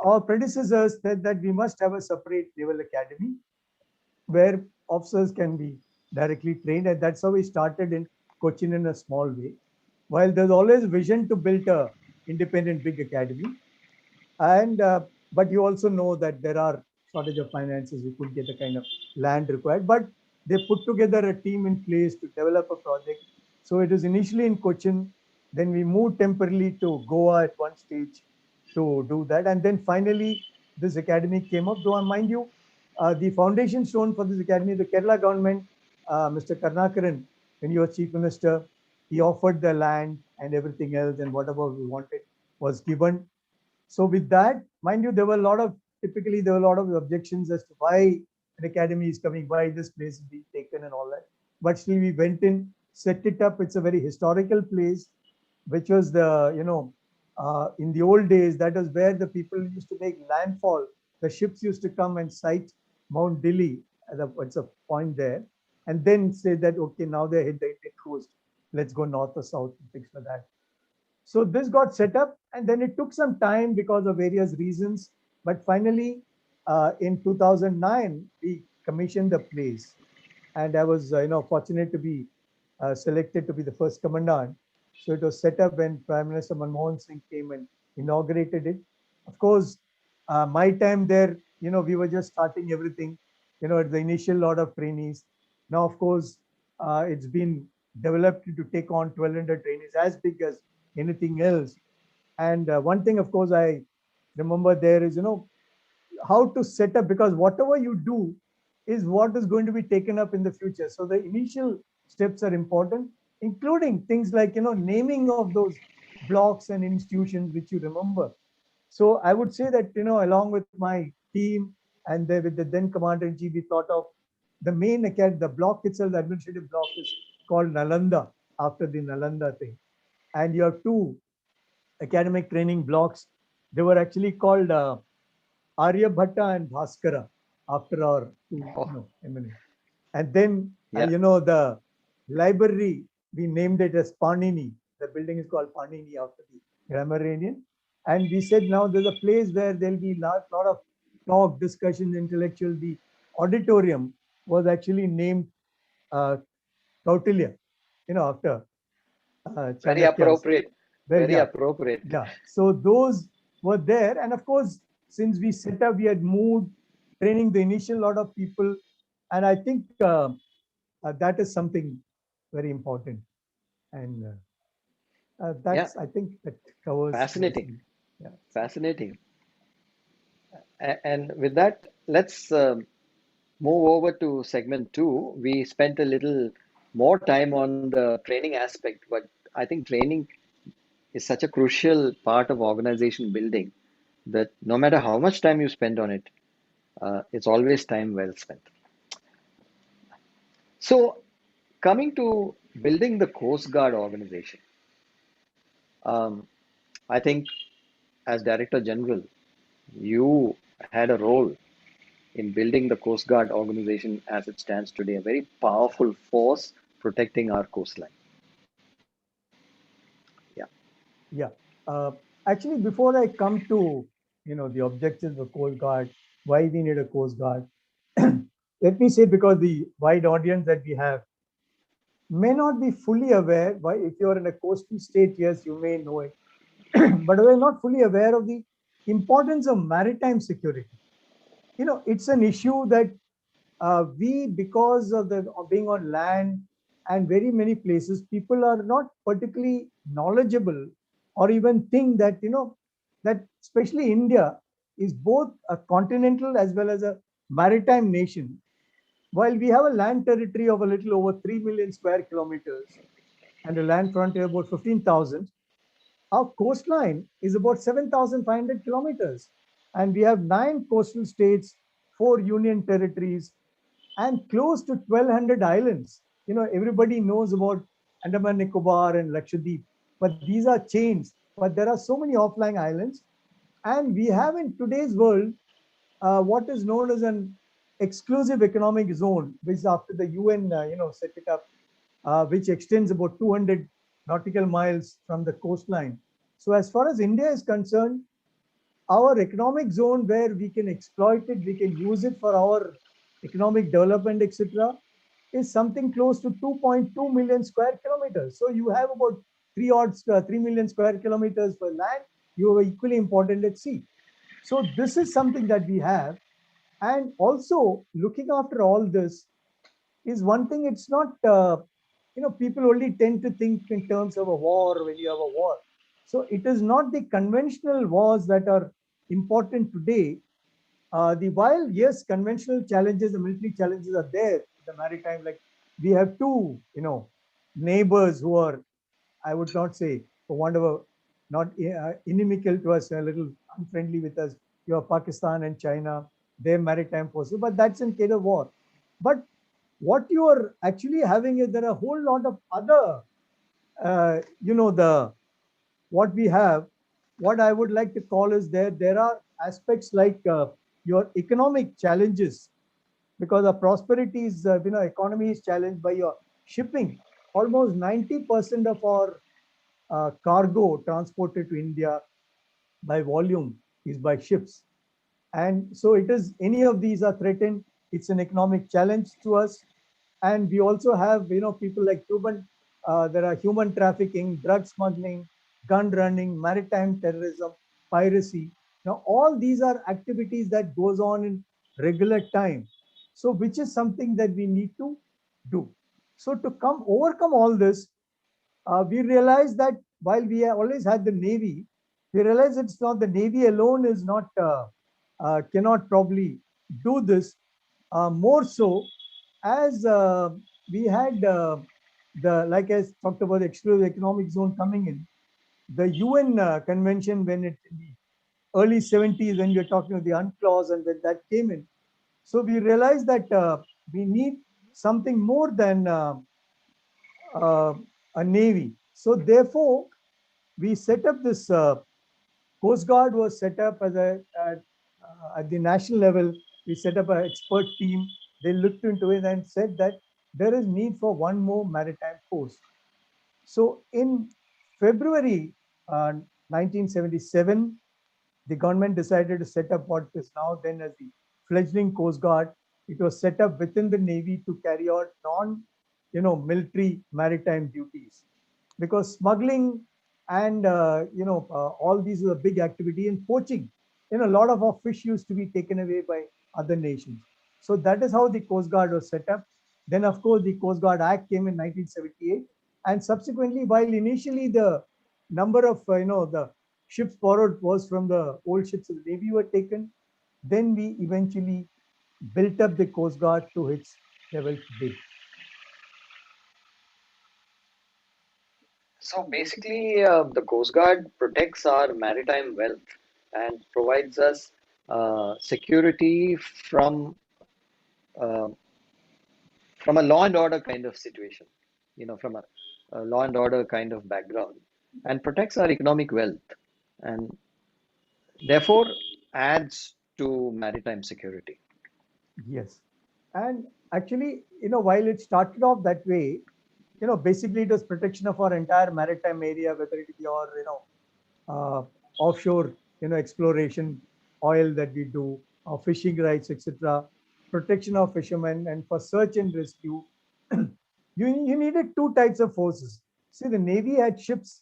our predecessors said that we must have a separate naval academy where officers can be directly trained, and that's how we started in Cochin in a small way. While there's always vision to build a independent big academy, and but you also know that there are shortage of finances. You could get the kind of land required, but they put together a team in place to develop a project. So it was initially in Cochin, then we moved temporarily to Goa at one stage to do that, and then finally this academy came up. Though mind you, the foundation stone for this academy, the Kerala government, Mr. Karnakaran, when he was chief minister, he offered the land and everything else, and whatever we wanted was given. So with that, mind you, there were a lot of typically there were a lot of objections as to why an academy is coming, why this place is being taken and all that. But still we went in, set it up. It's a very historical place, which was in the old days, that was where the people used to make landfall. The ships used to come and sight Mount Delhi it's a point there, and then say that okay, now they hit the Indian coast. Let's go north or south and things like that. So this got set up, and then it took some time because of various reasons. But finally, in 2009, we commissioned the place, and I was fortunate to be selected to be the first commandant. So it was set up when Prime Minister Manmohan Singh came and inaugurated it. Of course, my time there, we were just starting everything. At the initial lot of trainees. Now, of course, it's been developed to take on 1,200 trainees, as big as anything else. And one thing, of course, I remember there is, how to set up, because whatever you do is what is going to be taken up in the future. So the initial steps are important, including things like, naming of those blocks and institutions which you remember. So I would say that, along with my team and with the then commander in chief, we thought of the main academy, the block itself, the administrative block is called Nalanda, after the Nalanda thing. And you have two academic training blocks. They were actually called Aryabhatta and Bhaskara, after our two, Oh, MLL. And then, yeah. the library, we named it as Panini. The building is called Panini after the grammarian. And we said now there's a place where there'll be a lot of talk, discussion, intellectual. The auditorium was actually named uh, Kautilya, after Very Chanakya's. appropriate. Well, Very yeah, appropriate. yeah. So those were there. And of course, since we set up, we had moved, training the initial lot of people. And I think that is something very important. And Yeah, that's, I think, that covers fascinating. mostly. Yeah. Fascinating. And with that, let's move over to segment two. We spent a little more time on the training aspect, but I think training is such a crucial part of organization building that no matter how much time you spend on it, it's always time well spent. So, coming to building the Coast Guard organization, um, I think as Director General, you had a role in building the Coast Guard organization as it stands today, a very powerful force protecting our coastline. Yeah. Yeah. Uh, Actually, before I come to the objectives of Coast Guard, why we need a Coast Guard, let me say, because the wide audience that we have may not be fully aware. Why, if you're in a coastal state, yes, you may know it, but we're not fully aware of the importance of maritime security. It's an issue that we, because of the of being on land and very many places, people are not particularly knowledgeable, or even think that that especially India is both a continental as well as a maritime nation. While we have a land territory of a little over 3 million square kilometers and a land frontier about 15,000, our coastline is about 7,500 kilometers. And we have 9 coastal states, 4 union territories, and close to 1,200 islands. Everybody knows about Andaman Nicobar and Lakshadweep, but these are chains. But there are so many offlying islands. And we have in today's world what is known as an exclusive economic zone, which after the UN, set it up, which extends about 200 nautical miles from the coastline. So as far as India is concerned, our economic zone where we can exploit it, we can use it for our economic development, etc., is something close to 2.2 million square kilometers. So you have about 3 million square kilometers for land. You are equally important at sea. So this is something that we have. And also looking after all this is one thing. It's not, people only tend to think in terms of a war when you have a war. So it is not the conventional wars that are important today. The while yes, conventional challenges, the military challenges are there in the maritime. Like we have two, neighbors who are, I would not say, for want of a, not inimical to us, a little unfriendly with us. You have Pakistan and China, their maritime forces, but that's in case of war. But what you are actually having is there are a whole lot of other, the what we have. What I would like to call is there are aspects like your economic challenges, because our prosperity is, economy is challenged by your shipping. Almost 90% of our cargo transported to India by volume is by ships. And so it is, any of these are threatened, it's an economic challenge to us. And we also have, people like there are human trafficking, drug smuggling, gun running, maritime terrorism, piracy. Now, all these are activities that goes on in regular time. So, which is something that we need to do. So, to overcome all this, we realized that while we have always had the Navy, we realized it's not the Navy alone is not cannot probably do this. More so, as we had the, like I talked about, the exclusive economic zone coming in, the UN convention, when it in the early 70s, when we were talking of the UNCLOS, and when that came in, so we realized that we need something more than uh, a navy. So therefore, we set up this Coast Guard was set up as at the national level. We set up an expert team. They looked into it and said that there is need for one more maritime post. So in February 1977, the government decided to set up what is now then as the fledgling Coast Guard. It was set up within the Navy to carry out military maritime duties, because smuggling and all these are a big activity in poaching. A lot of our fish used to be taken away by other nations. So that is how the Coast Guard was set up. Then, of course, the Coast Guard Act came in 1978, and subsequently, while initially the number of the ships borrowed was from the old ships of the Navy were taken, then we eventually built up the Coast Guard to its level today. So basically, the Coast Guard protects our maritime wealth and provides us security uh, from a law and order kind of situation, from a law and order kind of background, and protects our economic wealth. And therefore adds to maritime security. Yes. And actually, while it started off that way, basically it was protection of our entire maritime area, whether it be our, offshore, exploration, oil that we do, or fishing rights, etc., protection of fishermen, and for search and rescue, you needed two types of forces. See, the Navy had ships,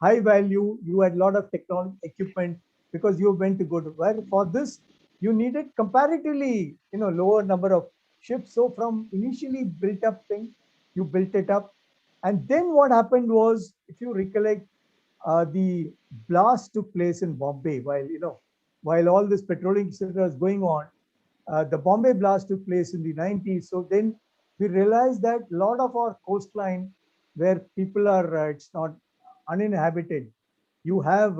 high value, you had a lot of technology equipment because you went to go to where for this you needed comparatively lower number of ships. So from initially built up thing, you built it up, and then what happened was, if you recollect, the blast took place in Bombay while all this petroleum etc. was going on. The Bombay blast took place in the 90s. So then we realized that a lot of our coastline where people are, it's not uninhabited. You have,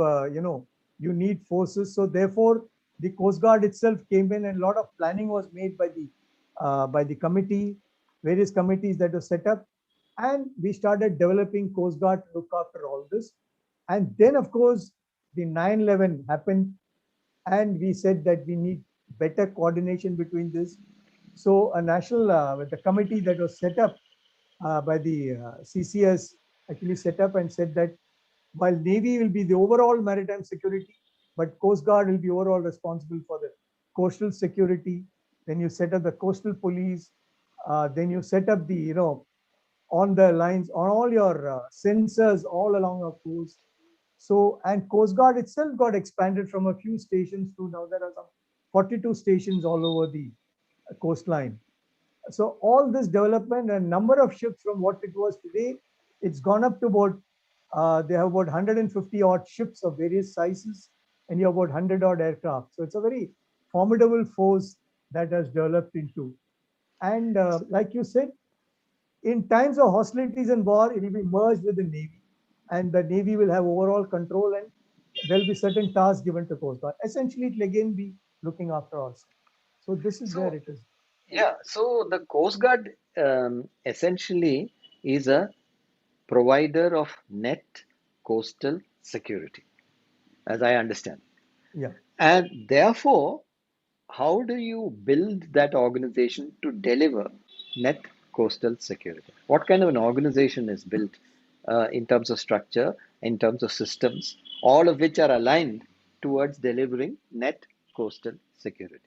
you need forces. So therefore, the Coast Guard itself came in, and a lot of planning was made by the committee, various committees that were set up, and we started developing Coast Guard to look after all this. And then, of course, the 9/11 happened, and we said that we need better coordination between this. So a national with a committee that was set up by the CCS actually set up and said that while Navy will be the overall maritime security, but Coast Guard will be overall responsible for the coastal security. Then you set up the coastal police. Then you set up the, on the lines, on all your sensors all along our coast. So, and Coast Guard itself got expanded from a few stations to now there are some 42 stations all over the coastline. So all this development and number of ships from what it was today, it's gone up to about, they have about 150 odd ships of various sizes, and you have about 100 odd aircraft. So it's a very formidable force that has developed into. And like you said, in times of hostilities and war, it will be merged with the Navy, and the Navy will have overall control, and there will be certain tasks given to Coast Guard. Essentially, it will again be looking after us. So this is where So it is. yeah, so the Coast Guard essentially is a provider of net coastal security, as I understand. Yeah. And therefore, how do you build that organization to deliver net coastal security? What kind of an organization is built in terms of structure, in terms of systems, all of which are aligned towards delivering net coastal security?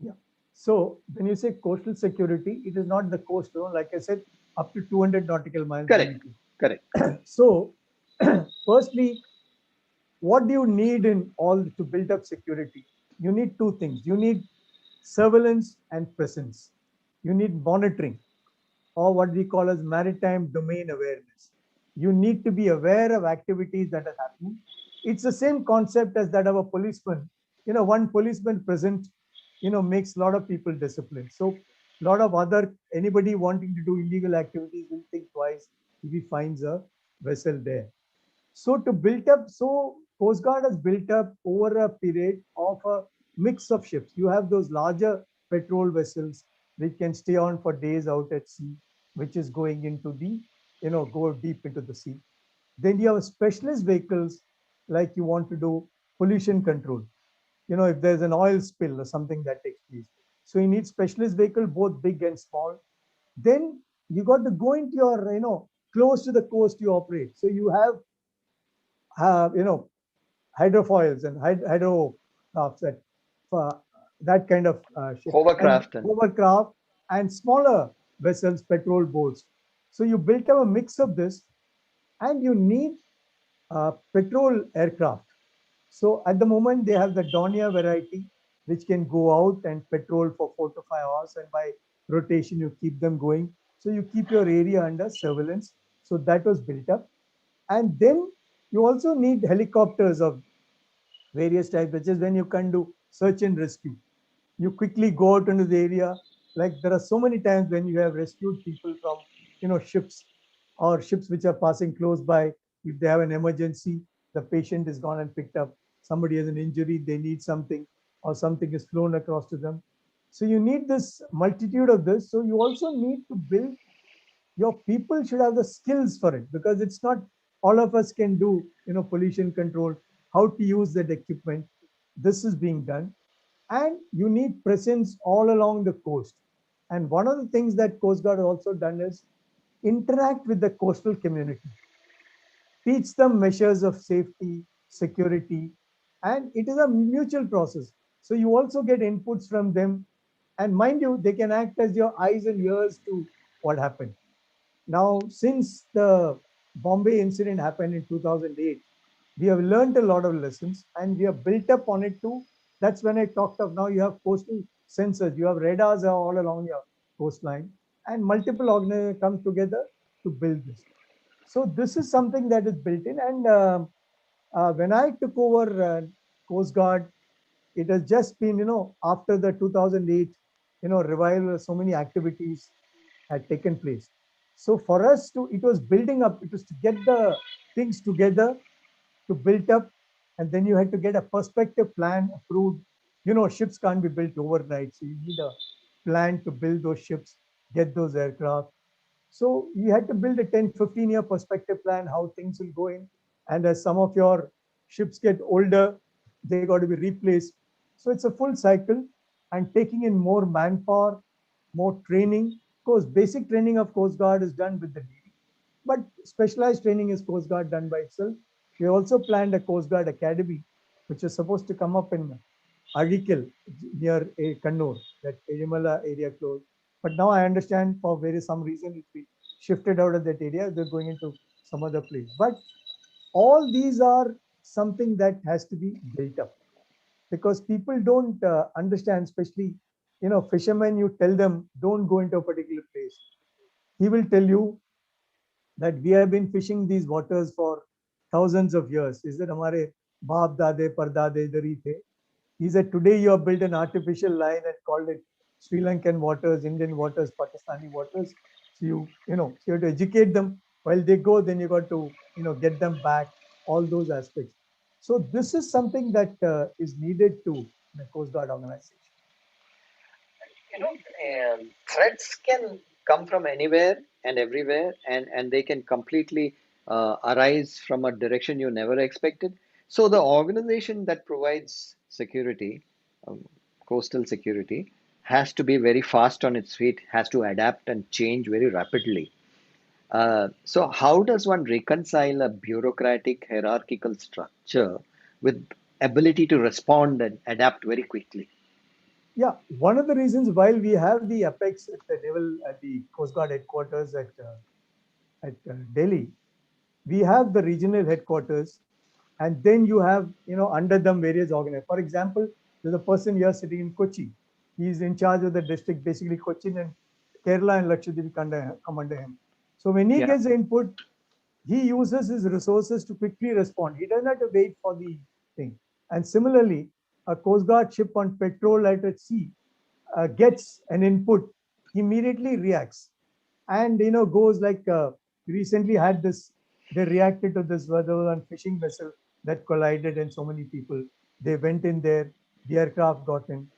Yeah. So when you say coastal security, it is not the coast alone. Like I said, up to 200 nautical miles we Correct, need correct. to. So, firstly, what do you need in all to build up security? You need two things. You need surveillance and presence. You need monitoring, or what we call as maritime domain awareness. You need to be aware of activities that are happening. It's the same concept as that of a policeman. One policeman present, makes a lot of people disciplined. So a lot of other, anybody wanting to do illegal activities will think twice if he finds a vessel there. So to build up, so Coast Guard has built up over a period of a mix of ships. You have those larger patrol vessels which can stay on for days out at sea, which is going into the, go deep into the sea. Then you have specialist vehicles like you want to do pollution control. If there's an oil spill or something that takes place. So you need specialist vehicle, both big and small. Then you got to go into your, close to the coast you operate. So you have hydrofoils and hydrocrafts that kind of ship, and Hovercraft and hovercraft and smaller vessels, patrol boats. So you built up a mix of this, and you need patrol aircraft. So at the moment they have the Dornier variety, which can go out and patrol for 4 to 5 hours, and by rotation you keep them going. So you keep your area under surveillance. So that was built up, and then you also need helicopters of various types, which is when you can do search and rescue. You quickly go out into the area. Like there are so many times when you have rescued people from, ships, or ships which are passing close by. If they have an emergency, the patient is gone and picked up. Somebody has an injury, they need something, or something is flown across to them. So you need this multitude of this. So you also need to build, your people should have the skills for it, because it's not all of us can do, pollution control, how to use that equipment. This is being done. And you need presence all along the coast. And one of the things that Coast Guard has also done is interact with the coastal community, teach them measures of safety, security, and it is a mutual process. So you also get inputs from them. And mind you, they can act as your eyes and ears to what happened. Now, since the Bombay incident happened in 2008, we have learned a lot of lessons and we have built up on it too. That's when I talked of now you have coastal sensors, you have radars all along your coastline, and multiple organizations come together to build this. So this is something that is built in. And when I took over Coast Guard, it has just been, after the 2008, revival, so many activities had taken place. So for us to, it was building up, it was to get the things together to build up, and then you had to get a perspective plan approved. Ships can't be built overnight, so you need a plan to build those ships, get those aircraft. So you had to build a 10, 15-year perspective plan, how things will go in. And as some of your ships get older, they got to be replaced. So it's a full cycle and taking in more manpower, more training. Of course, basic training of Coast Guard is done with the Navy, but specialized training is Coast Guard done by itself. We also planned a Coast Guard Academy, which is supposed to come up in Arikil near Kannur, that Erimala area closed. But now I understand for some reason it's been shifted out of that area. They're going into some other place. But all these are something that has to be built up because people don't understand, especially, fishermen, you tell them, don't go into a particular place. He will tell you that we have been fishing these waters for thousands of years. Is that hamare baap dade pardade idhar hi the? He said, today you have built an artificial line and called it Sri Lankan waters, Indian waters, Pakistani waters. So so you have to educate them while they go, then you got to, get them back, all those aspects. So this is something that is needed to the Coast Guard organization. Threats can come from anywhere and everywhere, and they can completely arise from a direction you never expected. So the organization that provides security, um, coastal security, has to be very fast on its feet, has to adapt and change very rapidly. So how does one reconcile a bureaucratic hierarchical structure with ability to respond and adapt very quickly? Yeah, one of the reasons while we have the apex at the naval at the Coast Guard headquarters at Delhi, we have the regional headquarters, and then you have under them various organizations. For example, there's a person here sitting in Kochi. He's in charge of the district, basically Cochin and Kerala and Lakshadweep come under him. So when he Yeah. gets the input, he uses his resources to quickly respond. He doesn't have to wait for the thing. And similarly, a Coast Guard ship on patrol at sea gets an input, immediately reacts, and goes like recently had this. They reacted to this weather and fishing vessel that collided, and so many people. They went in there. The aircraft got in,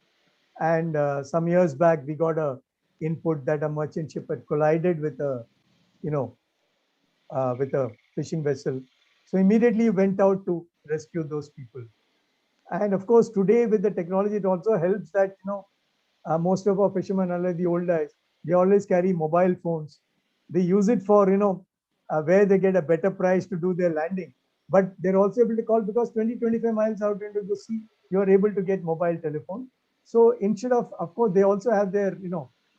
and some years back we got a input that a merchant ship had collided you know, with a fishing vessel. So immediately went out to rescue those people. And of course, today with the technology, it also helps that most of our fishermen, unlike the old guys, they always carry mobile phones. They use it for where they get a better price to do their landing. But they're also able to call because 20, 25 miles out into the sea, you are able to get mobile telephone. So instead of course, they also have their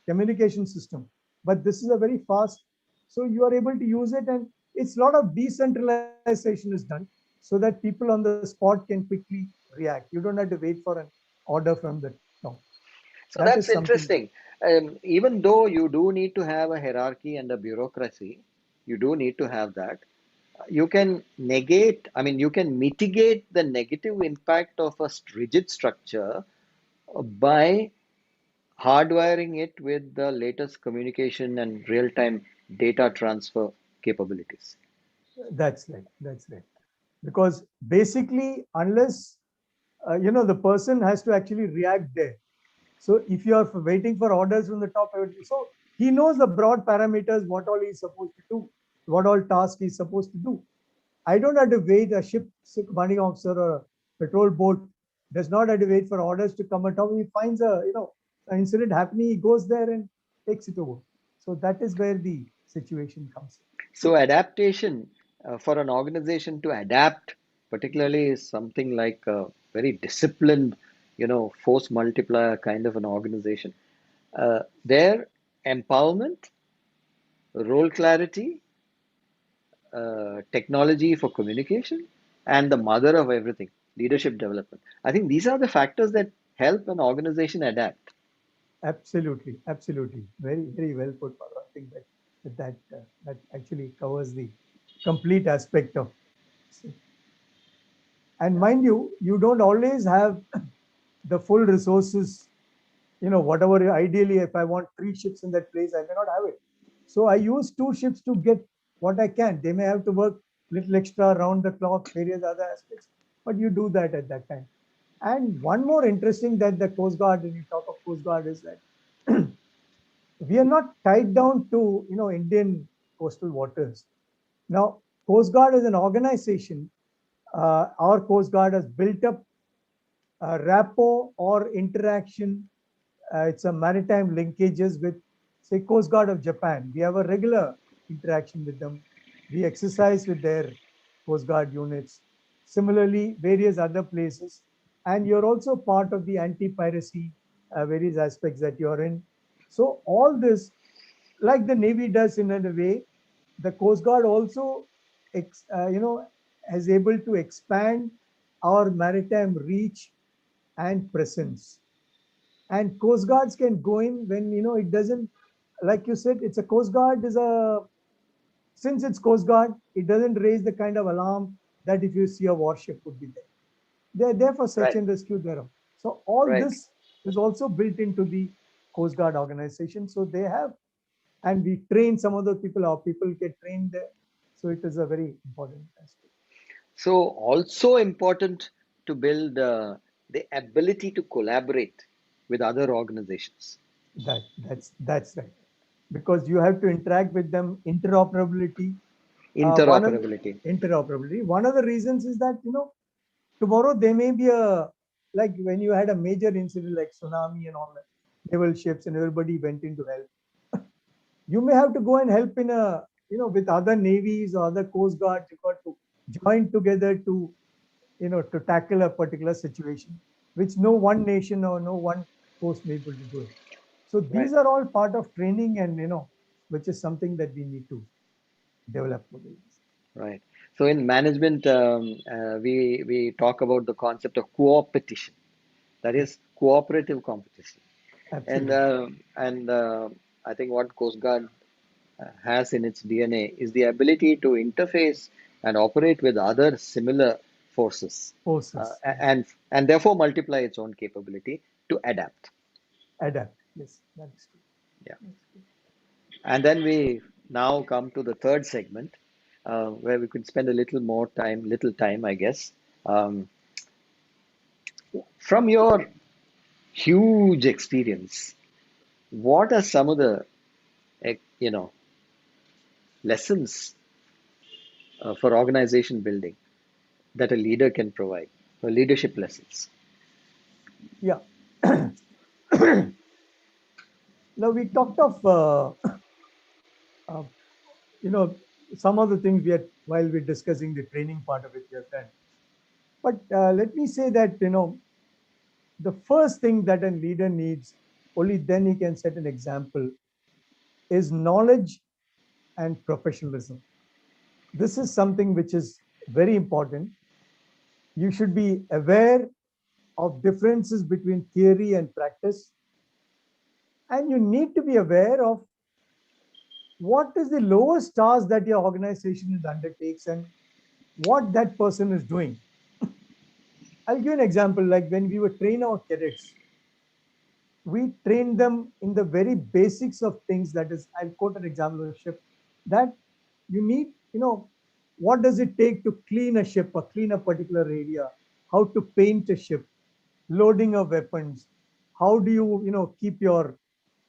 communication system. But this is a very fast, so you are able to use it, and it's a lot of decentralization is done so that people on the spot can quickly react. You don't have to wait for an order from the top. So That that's is something. interesting. Even though you do need to have a hierarchy and a bureaucracy, you do need to have that. You can negate, I mean, you can mitigate the negative impact of a rigid structure by hardwiring it with the latest communication and real time data transfer capabilities. That's right. That's right. Because basically, unless the person has to actually react there. So if you are waiting for orders from the top, so he knows the broad parameters, what all he's supposed to do, what all task he's supposed to do. I don't have to wait a ship commanding officer or a patrol boat does not have to wait for orders to come at all. He finds an incident happening, he goes there and takes it over. So that is where the situation comes in. So adaptation for an organization to adapt, particularly, is something like a very disciplined, force multiplier kind of an organization. Their empowerment, role clarity, technology for communication, and the mother of everything, leadership development. I think these are the factors that help an organization adapt. Absolutely, absolutely. Very, very well put, Madhav. I think that actually covers the complete aspect of. And mind you, you don't always have the full resources. Whatever ideally, if I want 3 ships in that place, I may not have it. So I use 2 ships to get what I can. They may have to work little extra around the clock, various other aspects, but you do that at that time. And one more interesting that the Coast Guard, when you talk of Coast Guard, is that we are not tied down to Indian coastal waters. Now, Coast Guard as an organization, our Coast Guard has built up rapport or interaction. It's a maritime linkages with, say, Coast Guard of Japan. We have a regular interaction with them. We exercise with their Coast Guard units. Similarly, various other places. And you're also part of the anti-piracy, various aspects that you're in. So all this, like the Navy does in a way, the Coast Guard also, is able to expand our maritime reach and presence. And Coast Guards can go in when it doesn't, like you said, it's a Coast Guard is a since it's Coast Guard, it doesn't raise the kind of alarm that if you see a warship would be there. They're there for search Right, and rescue thereof. So all right. this is also built into the Coast Guard organization. So they have, and we train some of those people, our people get trained there. So it is a very important aspect. So also important to build the ability to collaborate with other organizations. That's right. Because you have to interact with them, interoperability. One of Interoperability. interoperability. One of the reasons is that tomorrow there may be a, like when you had a major incident like tsunami and all that, naval ships and everybody went in to help. You may have to go and help in a with other navies or other coast guards. You got to join together to to tackle a particular situation, which no one nation or no one force may be able to do it. So Right, these are all part of training, and which is something that we need to develop for the years. right. So in management, we talk about the concept of co-opetition. That is cooperative competition. And Absolutely. uh, and I think what Coast Guard has in its DNA is the ability to interface and operate with other similar forces, Forces, yes. and therefore multiply its own capability to adapt. Adapt. Yes, that's true. Yeah. That's true. And then we now come to the third segment, where we could spend a little time, I guess. Um, from your huge experience, what are some of the, lessons for organization building that a leader can provide, or leadership lessons? Yeah. Now we talked of uh, you know some of the things we had while we're discussing the training part of it we have done. But let me say that the first thing that a leader needs, only then he can set an example, is knowledge and professionalism. This is something which is very important. You should be aware of differences between theory and practice, and you need to be aware of what is the lowest task that your organization is undertakes and what that person is doing. I'll give an example. Like when we were train our cadets, we train them in the very basics of things. That is, I'll quote an example of a ship, that you need, what does it take to clean a ship or clean a particular area, how to paint a ship, loading of weapons, how do you, keep your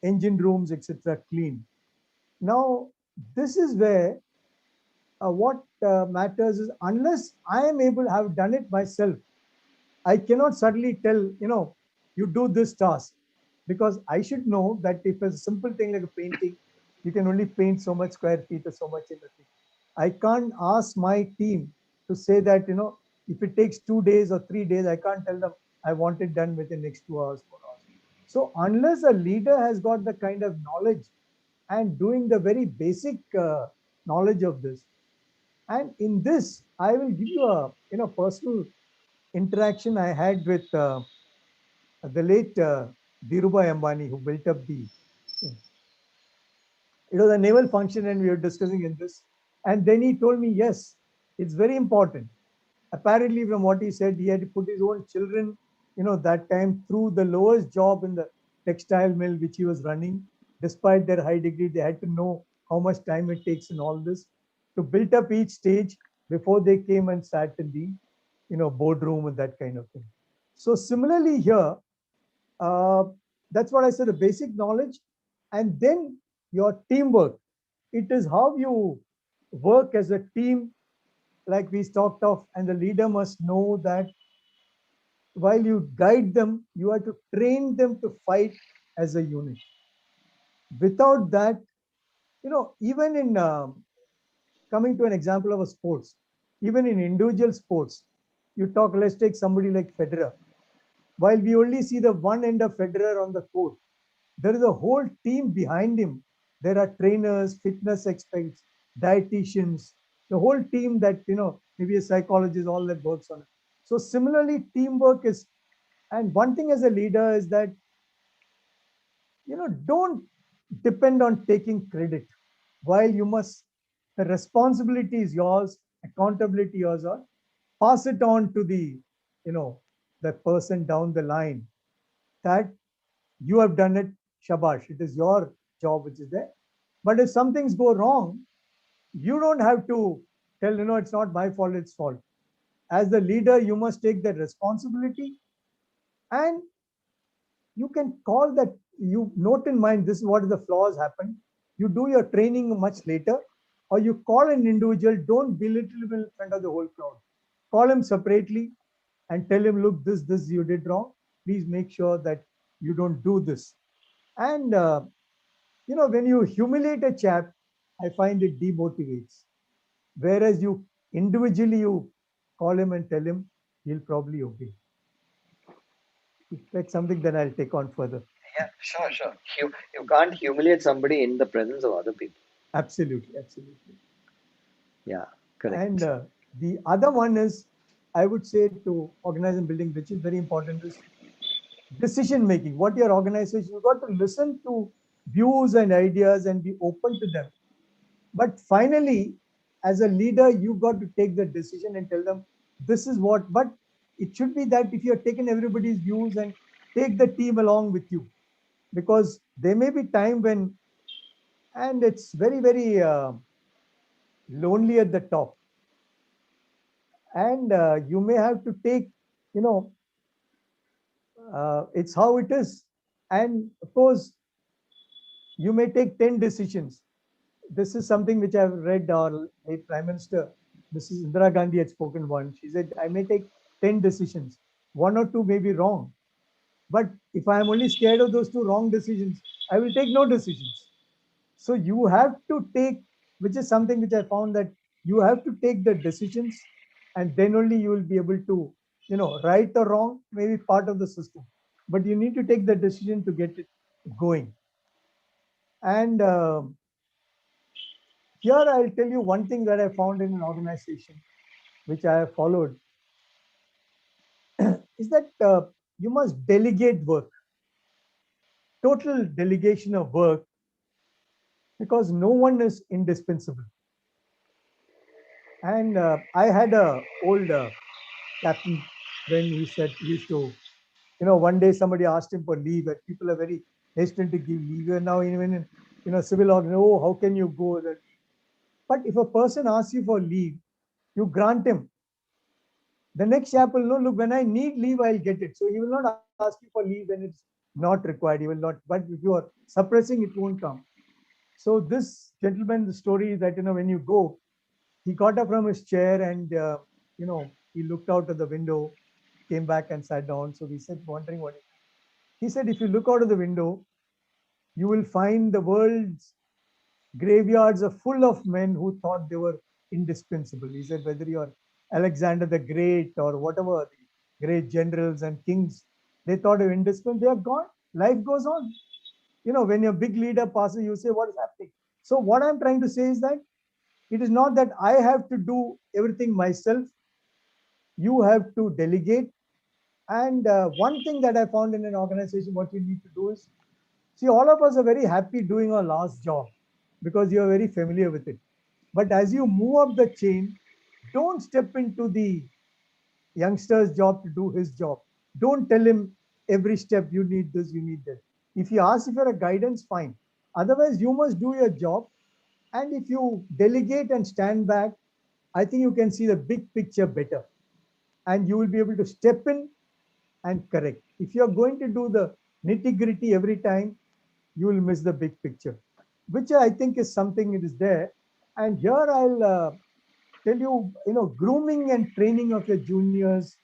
engine rooms, etc., clean. Now, this is where what matters is, unless I am able to have done it myself, I cannot suddenly tell, you do this task, because I should know that if it's a simple thing like a painting, you can only paint so much square feet or so much in the thing. I can't ask my team to say that, if it takes 2 days or 3 days, I can't tell them I want it done within the next 2 hours, 4 hours. So unless a leader has got the kind of knowledge and doing the very basic knowledge of this, and in this, I will give you a personal interaction I had with the late Dhirubhai Ambani, who built up the. It was a naval function, and we were discussing in this. And then he told me, yes, it's very important. Apparently, from what he said, he had to put his own children, that time through the lowest job in the textile mill which he was running. Despite their high degree, they had to know how much time it takes in all this to build up each stage before they came and sat in the, boardroom and that kind of thing. So similarly here, uh, that's what I said, the basic knowledge, and then your teamwork. It is how you work as a team, like we talked of, and the leader must know that while you guide them, you have to train them to fight as a unit. Without that, even in coming to an example of a sports, even in individual sports, you talk, let's take somebody like Federer. While we only see the one end of Federer on the court, there is a whole team behind him. There are trainers, fitness experts, dietitians, the whole team that, maybe a psychologist, all that works on it. So similarly, teamwork is, and one thing as a leader is that, don't depend on taking credit. While you must, the responsibility is yours, accountability yours, or pass it on to the, the person down the line, that you have done it, shabash, it is your job which is there. But if some things go wrong, you don't have to tell, it's not my fault, it's fault. As the leader, you must take that responsibility, and you can call that, you note in mind, this is what is the flaws happened. You do your training much later, or you call an individual, don't belittle him in front of the whole crowd. Call him separately and tell him, look, this you did wrong. Please make sure that you don't do this. And when you humiliate a chap, I find it demotivates. Whereas you individually, you call him and tell him, he'll probably obey. If that's something that I'll take on further. Yeah, sure, sure. You can't humiliate somebody in the presence of other people. Absolutely, absolutely. Yeah, And correct. the other one is, I would say, to organize and building, which is very important, is decision making. What your organization, you got to listen to views and ideas and be open to them. But finally, as a leader, you've got to take the decision and tell them, this is what, but it should be that if you're taking everybody's views and take the team along with you, because there may be time when, and it's very, very lonely at the top. And you may have to take, you know, it's how it is. And of course, you may take 10 decisions. This is something which I've read our late Prime Minister, Mrs. Indira Gandhi, had spoken once. She said, I may take 10 decisions. One or two may be wrong. But if I am only scared of those two wrong decisions, I will take no decisions. So you have to take, which is something which I found, that you have to take the decisions, and then only you will be able to, right or wrong, maybe part of the system. But you need to take the decision to get it going. And here I'll tell you one thing that I found in an organization which I have followed is that you must delegate work, total delegation of work, because no one is indispensable. And I had a old captain when he said he used to, one day somebody asked him for leave, and people are very hesitant to give leave. And now even in, civil order, oh, how can you go? But if a person asks you for leave, you grant him. The next chap will know, look, when I need leave, I'll get it. So he will not ask you for leave when it's not required. He will not, but if you are suppressing, it won't come. So this gentleman, the story is that, when you go, he got up from his chair and, he looked out of the window came back and sat down. So we said, wondering what he said, if you look out of the window, you will find the world's graveyards are full of men who thought they were indispensable. He said, whether you're Alexander the Great or whatever, the great generals and kings, they thought they were indispensable. They are gone. Life goes on. When your big leader passes, you say, what is happening? So what I'm trying to say is that it is not that I have to do everything myself. You have to delegate. And one thing that I found in an organization, what you need to do is, see, all of us are very happy doing our last job because you are very familiar with it. But as you move up the chain, don't step into the youngster's job to do his job. Don't tell him every step, you need this, you need that. If he asks if you're a guidance, fine. Otherwise, you must do your job. And if you delegate and stand back, I think you can see the big picture better. And you will be able to step in and correct. If you're going to do the nitty gritty every time, you will miss the big picture, which I think is something it is there. And here I'll tell you, grooming and training of your juniors,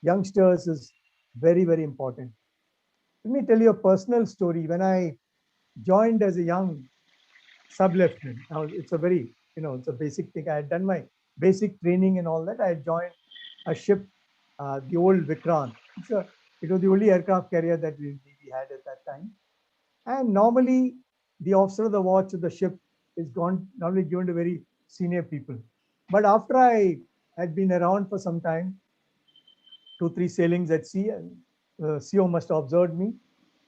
youngsters is very, very important. Let me tell you a personal story. When I joined as a young sub-lieutenant, now it's a very, it's a basic thing. I had done my basic training and all that. I had joined a ship, the old Vikrant. It was the only aircraft carrier that we had at that time. And normally, the officer of the watch of the ship is normally given to very senior people. But after I had been around for some time, 2, 3 sailings at sea, and the CO must have observed me.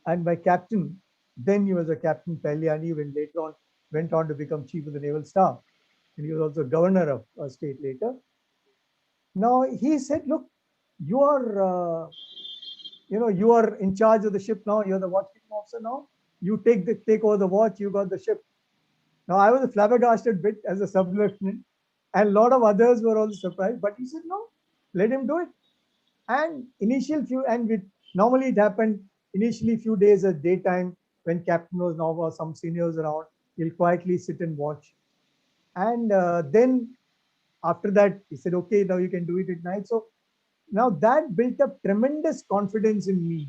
And my captain, then he was a Captain Pagliani, when later on went on to become chief of the naval staff. And he was also governor of a state later. Now he said, look, you are you are in charge of the ship now. You're the watchkeeping officer now. You take over the watch. You got the ship. Now I was a flabbergasted bit as a sub-lieutenant, and a lot of others were also surprised. But he said, no, let him do it. And normally it happened initially few days at daytime when captain was now or some seniors around. He'll quietly sit and watch. And then after that, he said, okay, now you can do it at night. So now that built up tremendous confidence in me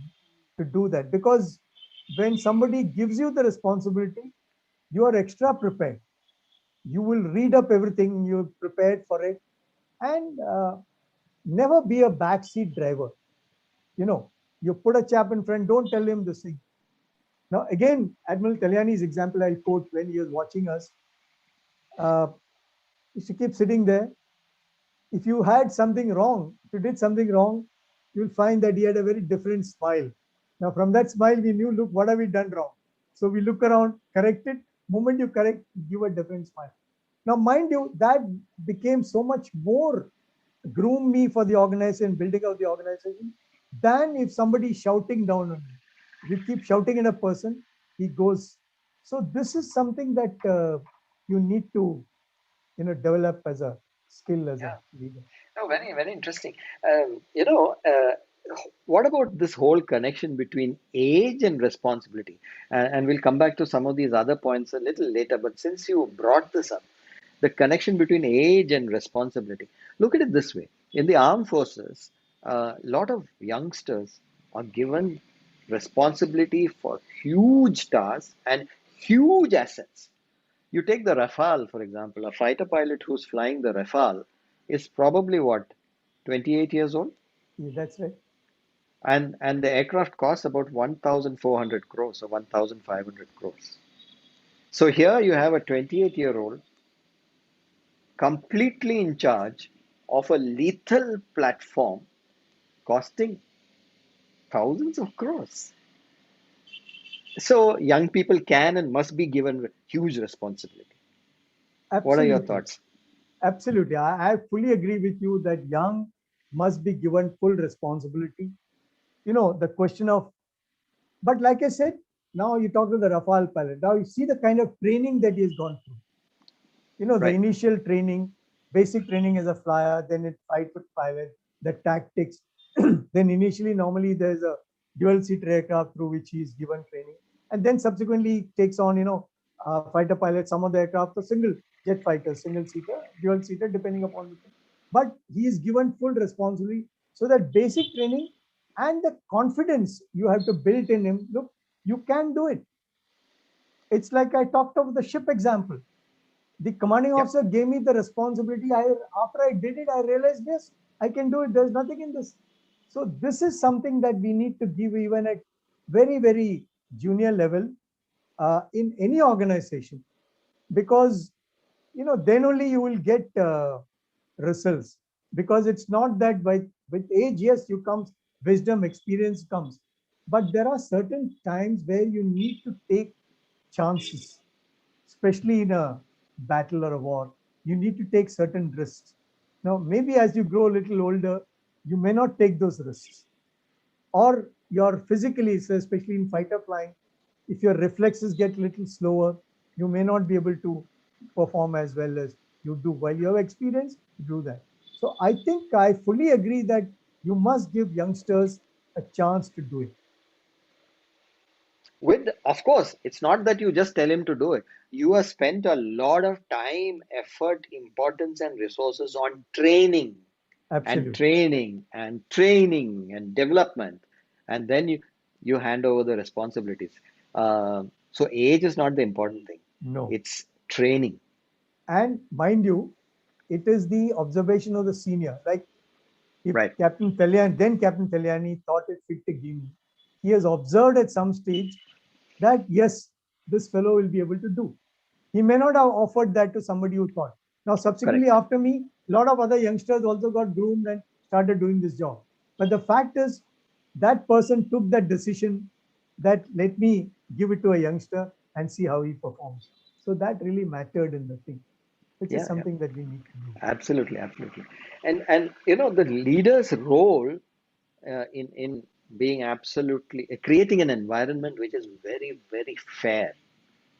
to do that, because when somebody gives you the responsibility, you are extra prepared. You will read up everything, you're prepared for it, and never be a backseat driver. You put a chap in front, don't tell him this thing. Now, again, Admiral Kalyani's example I'll quote when he was watching us. If you keep sitting there, if you had something wrong, if you did something wrong, you'll find that he had a very different smile. Now, from that smile, we knew, look, what have we done wrong? So we look around, correct it. Moment you correct, give a different smile. Now, mind you, that became so much more groom me for the organization, building of the organization, than if somebody is shouting down on you. If you keep shouting at a person, he goes. So this is something that you need to, develop as a skill as a leader. No, very, very interesting. What about this whole connection between age and responsibility? And we'll come back to some of these other points a little later. But since you brought this up, the connection between age and responsibility. Look at it this way. In the armed forces, a lot of youngsters are given responsibility for huge tasks and huge assets. You take the Rafale, for example, a fighter pilot who's flying the Rafale is probably what, 28 years old? Yeah, that's right. And the aircraft costs about 1,400 crores or 1,500 crores. So here you have a 28-year-old completely in charge of a lethal platform costing thousands of crores. So young people can and must be given huge responsibility. What are your Absolutely. thoughts? Absolutely. I fully agree with you that young must be given full responsibility. The question of, but like I said, now you talk to the Rafale pilot. Now you see the kind of training that he has gone through. The Right. initial training, basic training as a flyer, then it fight with pilot, the tactics. Then initially, normally there's a dual seater aircraft through which he is given training. And then subsequently takes on, fighter pilot, some of the aircraft are single jet fighters, single seater, dual seater, depending upon the thing. But he is given full responsibility. So that basic training and the confidence you have to build in him, look, you can do it. It's like I talked about the ship example. The commanding Yeah. officer gave me the responsibility. After I did it, I realized, yes, I can do it. There's nothing in this. So this is something that we need to give even at very, very junior level in any organization, because then only you will get results. Because it's not that with age, yes, you comes wisdom, experience comes, but there are certain times where you need to take chances, especially in a battle or a war. You need to take certain risks. Now, maybe as you grow a little older, you may not take those risks, or you're physically, so especially in fighter flying, if your reflexes get a little slower, you may not be able to perform as well as you do. While you have experience, you do that. So I think I fully agree that you must give youngsters a chance to do it. With, of course, it's not that you just tell him to do it. You have spent a lot of time, effort, importance, and resources on training and Absolutely. training and training and development, and then you hand over the responsibilities. So age is not the important thing. No. It's training. And mind you, it is the observation of the senior. Like if Right. Captain Taliani thought it fit to give me, he has observed at some stage that yes, this fellow will be able to do. He may not have offered that to somebody who thought. Now, subsequently, Correct. after me, a lot of other youngsters also got groomed and started doing this job. But the fact is, that person took that decision that let me give it to a youngster and see how he performs. So that really mattered in the thing, which is Yeah, yeah. something that we need to do. Absolutely, absolutely. And the leader's role in being absolutely creating an environment which is very, very fair,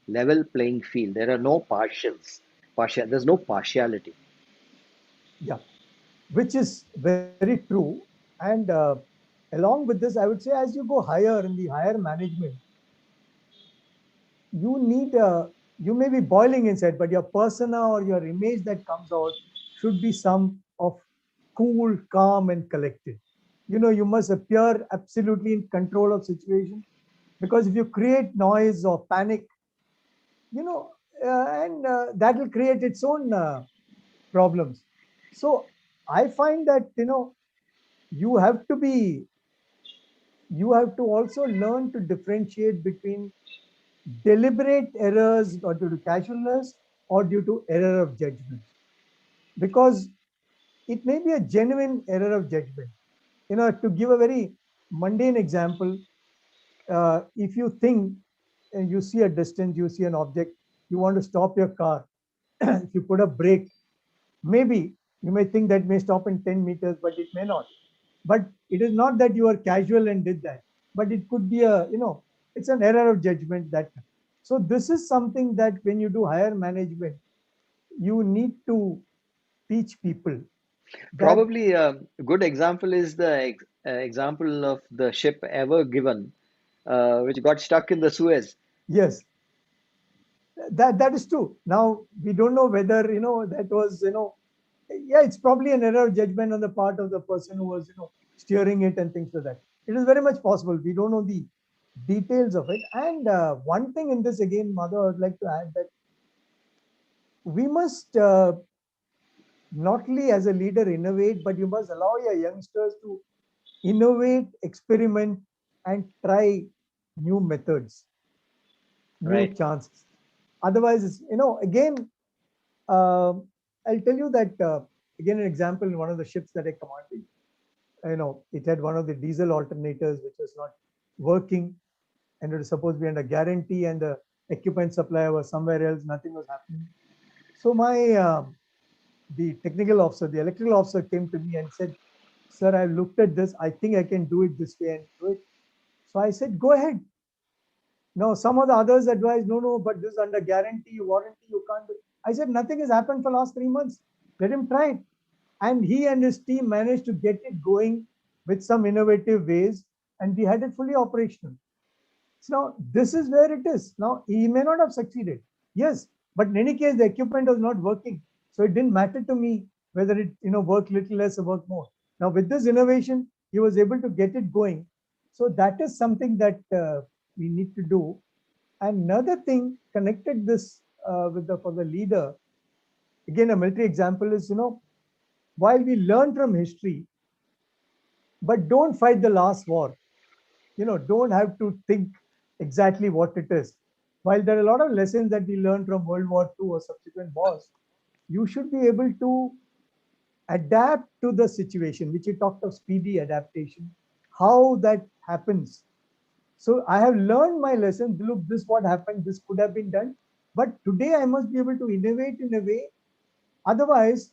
level playing field. There are no there's no partiality. Yeah, which is very true. And along with this, I would say as you go higher in the higher management, you need you may be boiling inside, but your persona or your image that comes out should be some of cool, calm, and collected. You must appear absolutely in control of situation, because if you create noise or panic, you know and that will create its own problems. So I find that you have to be you have to also learn to differentiate between deliberate errors or due to casualness or due to error of judgment, because it may be a genuine error of judgment. To give a very mundane example, if you think and you see a distance, you see an object, you want to stop your car. If you put a brake, maybe you may think that may stop in 10 meters, but it may not. But it is not that you are casual and did that, but it could be it's an error of judgment that. So this is something that when you do higher management, you need to teach people that. Probably a good example is the example of the ship ever given, which got stuck in the Suez. Yes, that is true. Now we don't know whether that was yeah, it's probably an error of judgment on the part of the person who was steering it and things like that. It is very much possible. We don't know the details of it. And one thing in this again, Mother, I'd like to add that we must not only as a leader innovate, but you must allow your youngsters to innovate, experiment, and try new methods, new Right. chances. Otherwise, again, uh, I'll tell you that again an example in one of the ships that I commanded. It had one of the diesel alternators which was not working, and it was supposed to be under guarantee, and the equipment supplier was somewhere else. Nothing was happening. So my the technical officer, the electrical officer came to me and said, "Sir, I've looked at this. I think I can do it this way and do it." So I said, "Go ahead." Now, some of the others advised, "No, no, but this is under guarantee, warranty, you can't do it." I said, "Nothing has happened for the last 3 months. Let him try it." And he and his team managed to get it going with some innovative ways, and we had it fully operational. So now this is where it is. Now he may not have succeeded, yes, but in any case, the equipment was not working. So it didn't matter to me whether it worked little less or worked more. Now with this innovation, he was able to get it going. So that is something that we need to do. Another thing connected this with the for the leader, again a military example is, while we learn from history, but don't fight the last war. Don't have to think exactly what it is. While there are a lot of lessons that we learn from World War II or subsequent wars, you should be able to adapt to the situation, which you talked of speedy adaptation, how that happens. So I have learned my lesson. Look, this what happened, this could have been done. But today I must be able to innovate in a way. Otherwise,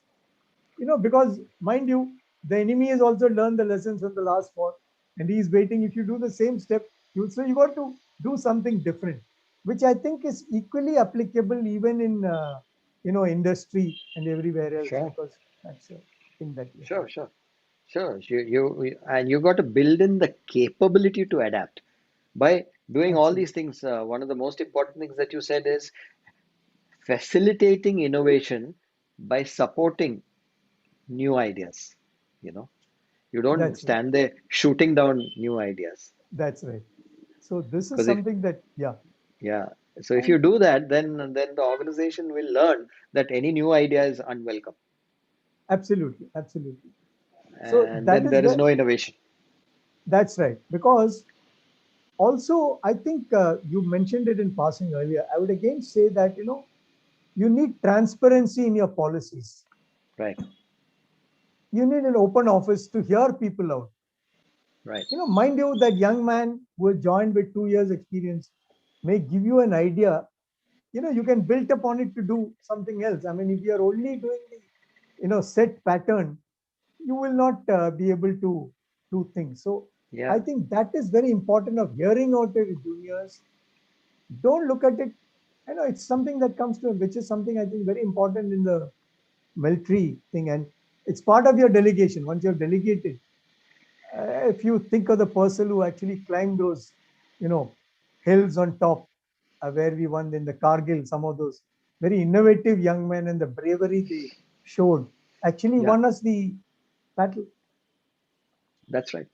because mind you, the enemy has also learned the lessons from the last war, and he's waiting. If you do the same step, you got to do something different, which I think is equally applicable even in industry and everywhere else, Sure, because that's a thing that we have. sure, sure, sure. And you got to build in the capability to adapt by doing all these Absolutely, things. One of the most important things that you said is facilitating innovation by supporting new ideas. You know, you don't that's right. stand there shooting down new ideas That's right. So this is because if something that, yeah, yeah, so if you and do that, then the organization will learn that any new idea is unwelcome, absolutely, absolutely. So and that then is there is where no innovation. that's right. Because also, I think you mentioned it in passing earlier. I would again say that, you need transparency in your policies. Right, You need an open office to hear people out. right. Mind you, that young man who joined with 2 years experience may give you an idea. You can build upon it to do something else. I mean, if you are only doing the, set pattern, you will not be able to do things. So I Yeah, think that is very important of hearing out your juniors. Don't look at it. I know it's something that comes to, which is something I think very important in the military thing, and it's part of your delegation. Once you're delegated, if you think of the person who actually climbed those, you know, hills on top, where we won in the Kargil, some of those very innovative young men and the bravery they showed actually yeah, won us the battle. that's right.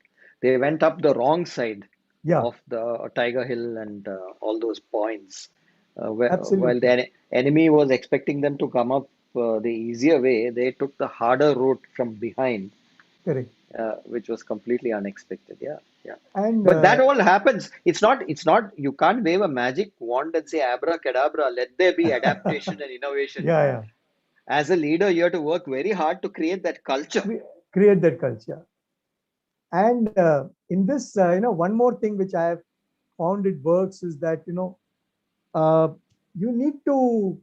They went up the wrong side Yeah, of the Tiger Hill and all those points. While the absolutely enemy was expecting them to come up the easier way, they took the harder route from behind, correct. which was completely unexpected. Yeah, yeah. And But that all happens. It's not, you can't wave a magic wand and say, abracadabra, let there be adaptation and innovation. yeah, yeah, As a leader, you have to work very hard to create that culture. create that culture. And in this, one more thing which I have found it works is that, uh, you need to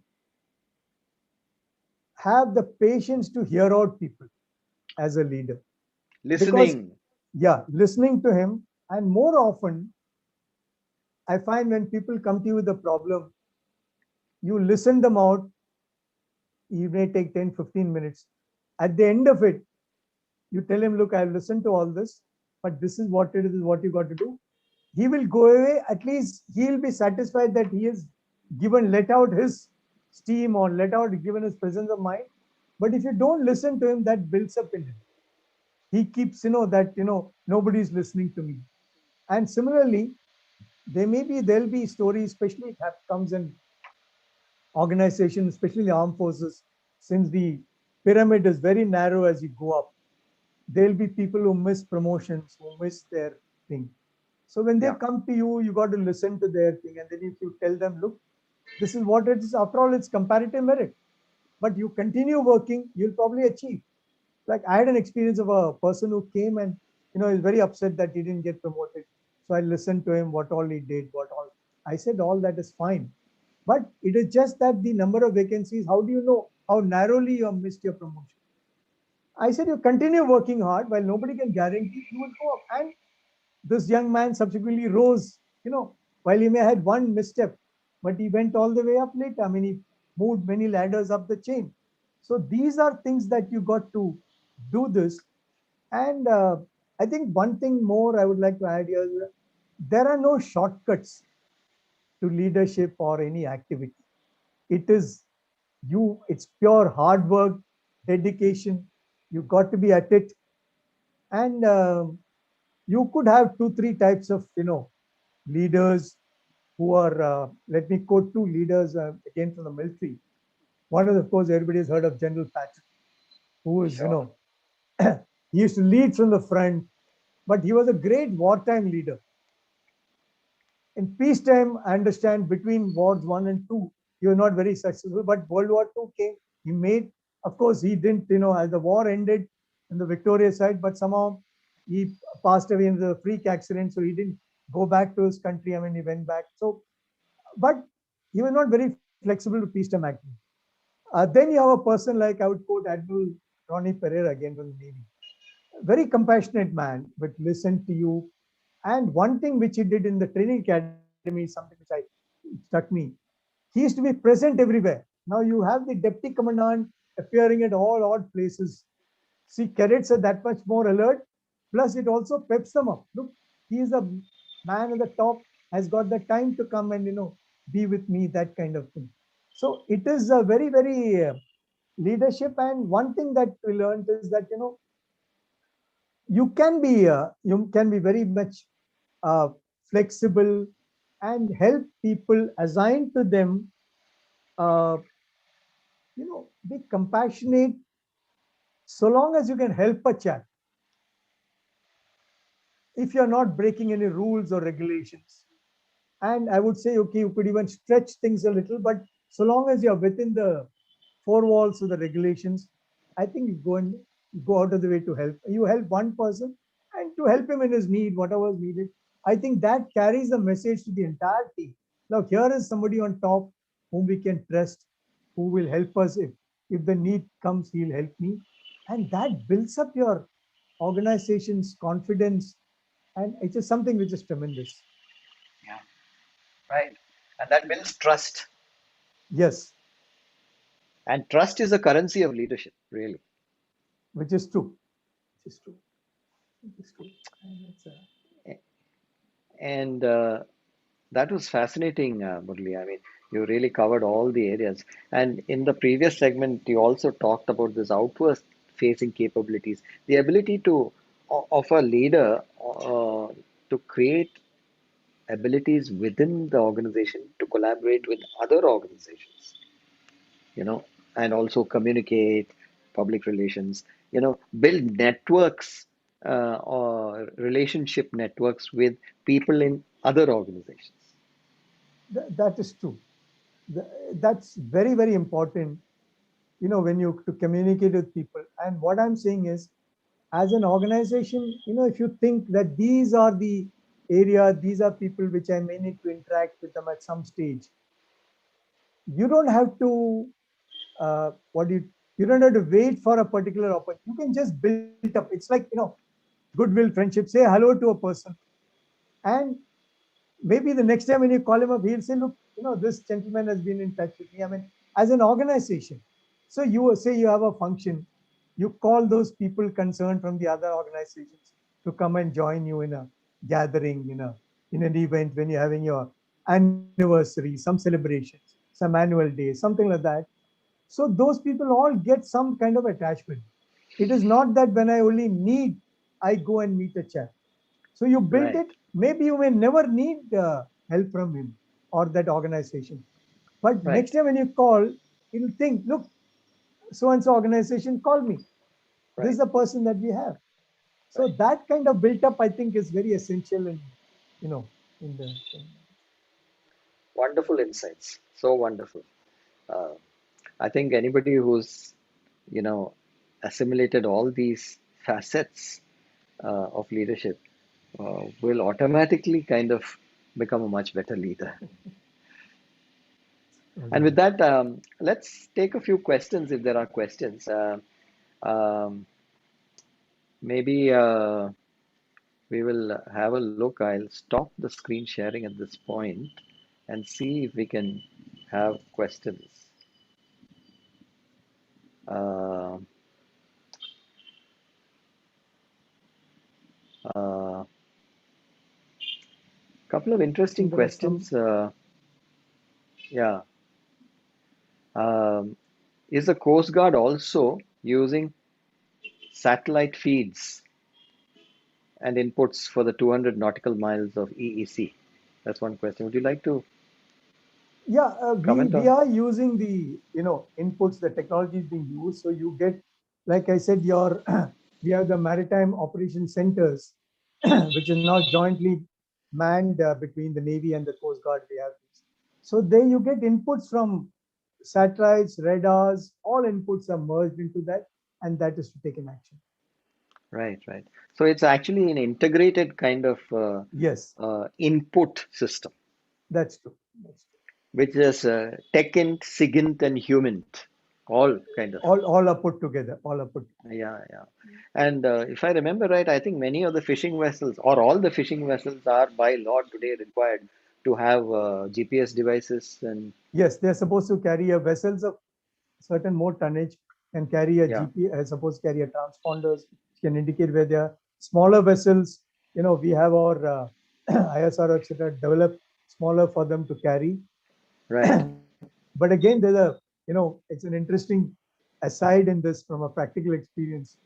have the patience to hear out people as a leader. Because, Listening. yeah, listening to him, and more often, I find when people come to you with a problem, you listen them out. You may take 10, 15 minutes. At the end of it, you tell him, look, I've listened to all this, but this is what it is, what you got to do. He will go away. At least he'll be satisfied that he has let out his steam or given his presence of mind. But if you don't listen to him, that builds up in him. He keeps, that, nobody's listening to me. And similarly, there'll be stories, especially it comes in organizations, especially the armed forces, since the pyramid is very narrow as you go up. There'll be people who miss promotions, who miss their thing. So when they Yeah, come to you, you got to listen to their thing. And then if you tell them, look, this is what it is, after all, it's comparative merit. But you continue working, you'll probably achieve. Like I had an experience of a person who came and, he's very upset that he didn't get promoted. So I listened to him, what all he did, what all. I said, all that is fine. But it is just that the number of vacancies, how do you know how narrowly you have missed your promotion? I said, you continue working hard while nobody can guarantee you will go up. And this young man subsequently rose, while he may have had one misstep, but he went all the way up later. I mean, he moved many ladders up the chain. So these are things that you got to do this. And I think one thing more I would like to add here is there are no shortcuts to leadership or any activity. It is it's pure hard work, dedication. You got to be at it. And you could have two, three types of, leaders who are, let me quote two leaders again from the military. One is, of course, everybody has heard of General Patton, who is, Sure. he used to lead from the front, but he was a great wartime leader. In peacetime, I understand between wars one and two, he was not very successful. But World War II came, he made, of course, he didn't, as the war ended in the victorious side, but somehow he passed away in the freak accident, so he didn't go back to his country. I mean, he went back. So, but he was not very flexible to peacetime acting. Then you have a person like, I would quote Admiral Ronnie Pereira again from the Navy, very compassionate man, but listened to you. And one thing which he did in the training academy is something which I struck me. He used to be present everywhere. Now you have the deputy commandant appearing at all odd places. See, cadets are that much more alert. Plus, it also peps them up. Look, he is a man at the top, has got the time to come and be with me, that kind of thing. So it is a very, very leadership. And one thing that we learned is that you can be very much uh, flexible and help people, assign to them, uh, be compassionate, so long as you can help a child, if you're not breaking any rules or regulations. And I would say, okay, you could even stretch things a little, but so long as you're within the four walls of the regulations, I think you go out of the way to help. You help one person and to help him in his need, whatever is needed. I think that carries the message to the entire team. Now, here is somebody on top whom we can trust, who will help us. If the need comes, he'll help me. And that builds up your organization's confidence. And it's just something which is tremendous. Yeah. Right. And that builds trust. Yes, And trust is a currency of leadership, really. which is true. Which is true. Which is true. And it's And that was fascinating, Murli. I mean, you really covered all the areas. And in the previous segment, you also talked about this outward facing capabilities, the ability to of a leader to create abilities within the organization to collaborate with other organizations, you know, and also communicate, public relations, build networks or relationship networks with people in other organizations. that is true. That's very, very important, when you to communicate with people. And what I'm saying is, as an organization, if you think that these are the area, these are people which I may need to interact with them at some stage, you don't have to, what do you don't have to wait for a particular opportunity. You can just build up. It's like, goodwill, friendship, say hello to a person. And maybe the next time when you call him up, he'll say, look, this gentleman has been in touch with me. I mean, as an organization. So you say you have a function, you call those people concerned from the other organizations to come and join you in a gathering, in an event when you're having your anniversary, some celebrations, some annual day, something like that. So those people all get some kind of attachment. It is not that when I only need, I go and meet a chap. So you built Right, it. Maybe you may never need help from him or that organization. But right, next time when you call, he'll think, look, so and so organization call me. This is right. the person that we have. So Right. that kind of built up, I think, is very essential in, in the. Wonderful insights. So wonderful. Uh, I think anybody who's, you know, assimilated all these facets of leadership will automatically kind of become a much better leader. And with that, let's take a few questions if there are questions. Um, maybe we will have a look. I'll stop the screen sharing at this point and see if we can have questions. Uh, uh, Couple of I think interesting there are some. questions. Yeah. Um, is the Coast Guard also using satellite feeds? and inputs for the 200 nautical miles of EEC? That's one question. Would you like to Yeah, we comment we on? are using the inputs. The technology is being used, so you get, like I said, your we have the maritime operation centers, which is now jointly manned between the Navy and the Coast Guard. We have this. So there you get inputs from satellites, radars. All inputs are merged into that, and that is to take an action. Right, right. So it's actually an integrated kind of Yes, input system, that's true. That's true. which is techint, sigint, and humint, all kind of. All are put together. All are put. Yeah, yeah. And if I remember right, I think many of the fishing vessels, or all the fishing vessels, are by law today required to have GPS devices. And Yes, they're supposed to carry a vessels of certain more tonnage, can carry a yeah, GPS, suppose carry a transponders, can indicate where they are. Smaller vessels, we have our ISR, etc., developed smaller for them to carry. right. But again, there's it's an interesting aside in this from a practical experience.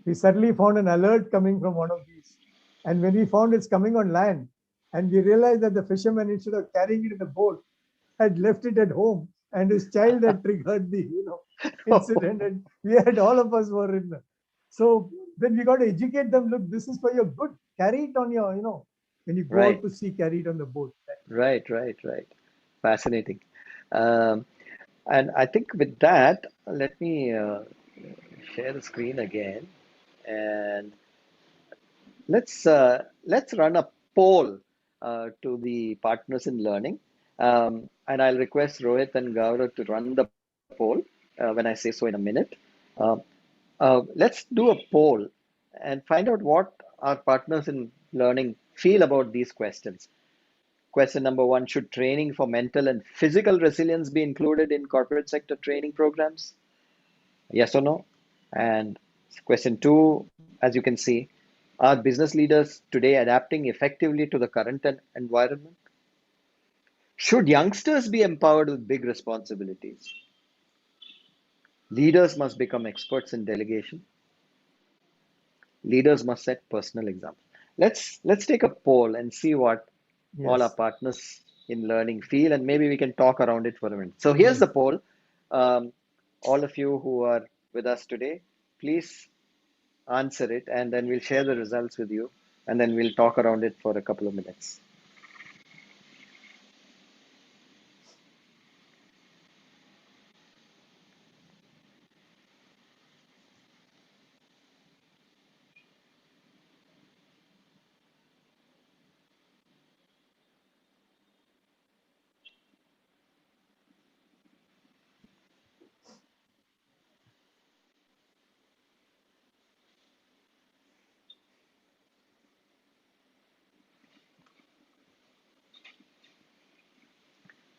We suddenly found an alert coming from one of these. And when we found it's coming on land, and we realized that the fisherman, instead of carrying it in the boat, had left it at home, and his child had triggered the incident, and we had all of us were in. So then we got to educate them. Look, this is for your good. Carry it on your, when you go out Right, to sea, carry it on the boat. right, right, right. Fascinating. Um, and I think with that, let me share the screen again, and let's run a poll to the partners in learning, and I'll request Rohit and Gaurav to run the poll when I say so in a minute. Uh, let's do a poll and find out what our partners in learning feel about these questions. Question number one: should training for mental and physical resilience be included in corporate sector training programs? Yes or no? And question two, as you can see, are business leaders today adapting effectively to the current environment? Should youngsters be empowered with big responsibilities? Leaders must become experts in delegation. Leaders must set personal examples. Let's take a poll and see what all our Yes, partners in learning feel, and maybe we can talk around it for a minute. So here's yes. the poll. Um, all of you who are with us today, please answer it, and then we'll share the results with you, and then we'll talk around it for a couple of minutes.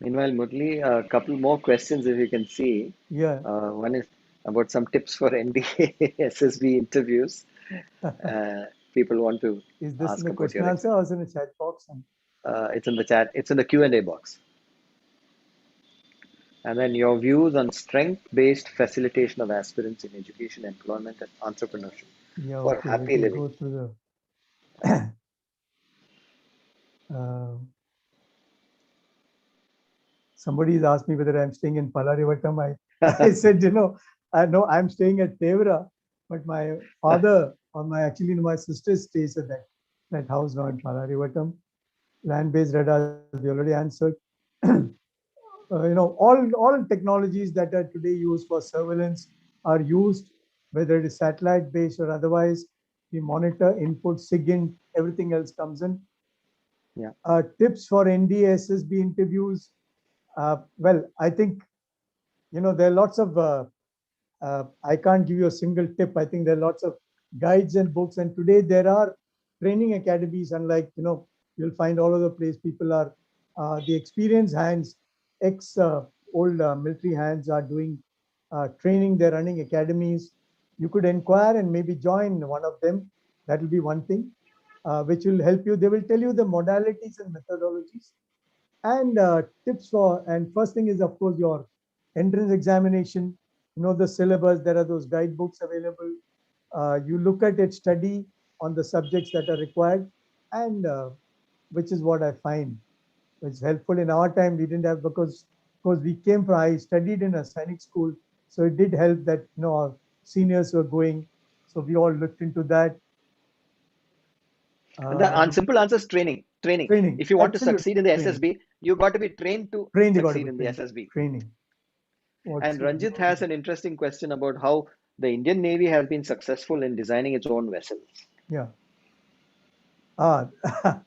Meanwhile, Murli, a couple more questions if you can see. Yeah. One is about some tips for NDA SSB interviews. Uh, People want to Is this in ask the about question your answer or experience. is in a chat box? It's in the chat. It's in the Q&A box. And then your views on strength-based facilitation of aspirants in education, employment, and entrepreneurship Yeah, for okay. Let happy me living. go through the. Somebody's asked me whether I'm staying in Palarivatam. I said, I know I'm staying at Tevra, but my father or my sister stays at that house now in Palarivatam. Land-based radars, we already answered. All technologies that are today used for surveillance are used, whether it is satellite-based or otherwise. We monitor input, SIGINT, everything else comes in. Yeah. Tips for NDSSB interviews. Well, I think there are lots of. I can't give you a single tip. I think there are lots of guides and books, and today there are training academies. Unlike you'll find all over the place. People are the experienced hands, ex old military hands are doing training. They're running academies. You could inquire and maybe join one of them. That will be one thing, which will help you. They will tell you the modalities and methodologies and tips for. And first thing is, of course, your entrance examination. The syllabus. There are those guidebooks available. You look at it, study. on the subjects that are required, and which is what I find it's helpful. In our time we didn't have, because we came from, I studied in a Sainik school, so it did help that our seniors were going, so we all looked into that. And the um, simple answer is training. Training. Training, If you want to absolute succeed in the training. SSB, you got to be trained to Trained, you got to succeed be in the trained. SSB. Training. And What's your view Ranjit on has an interesting question about how the Indian Navy has been successful in designing its own vessels. that? Yeah.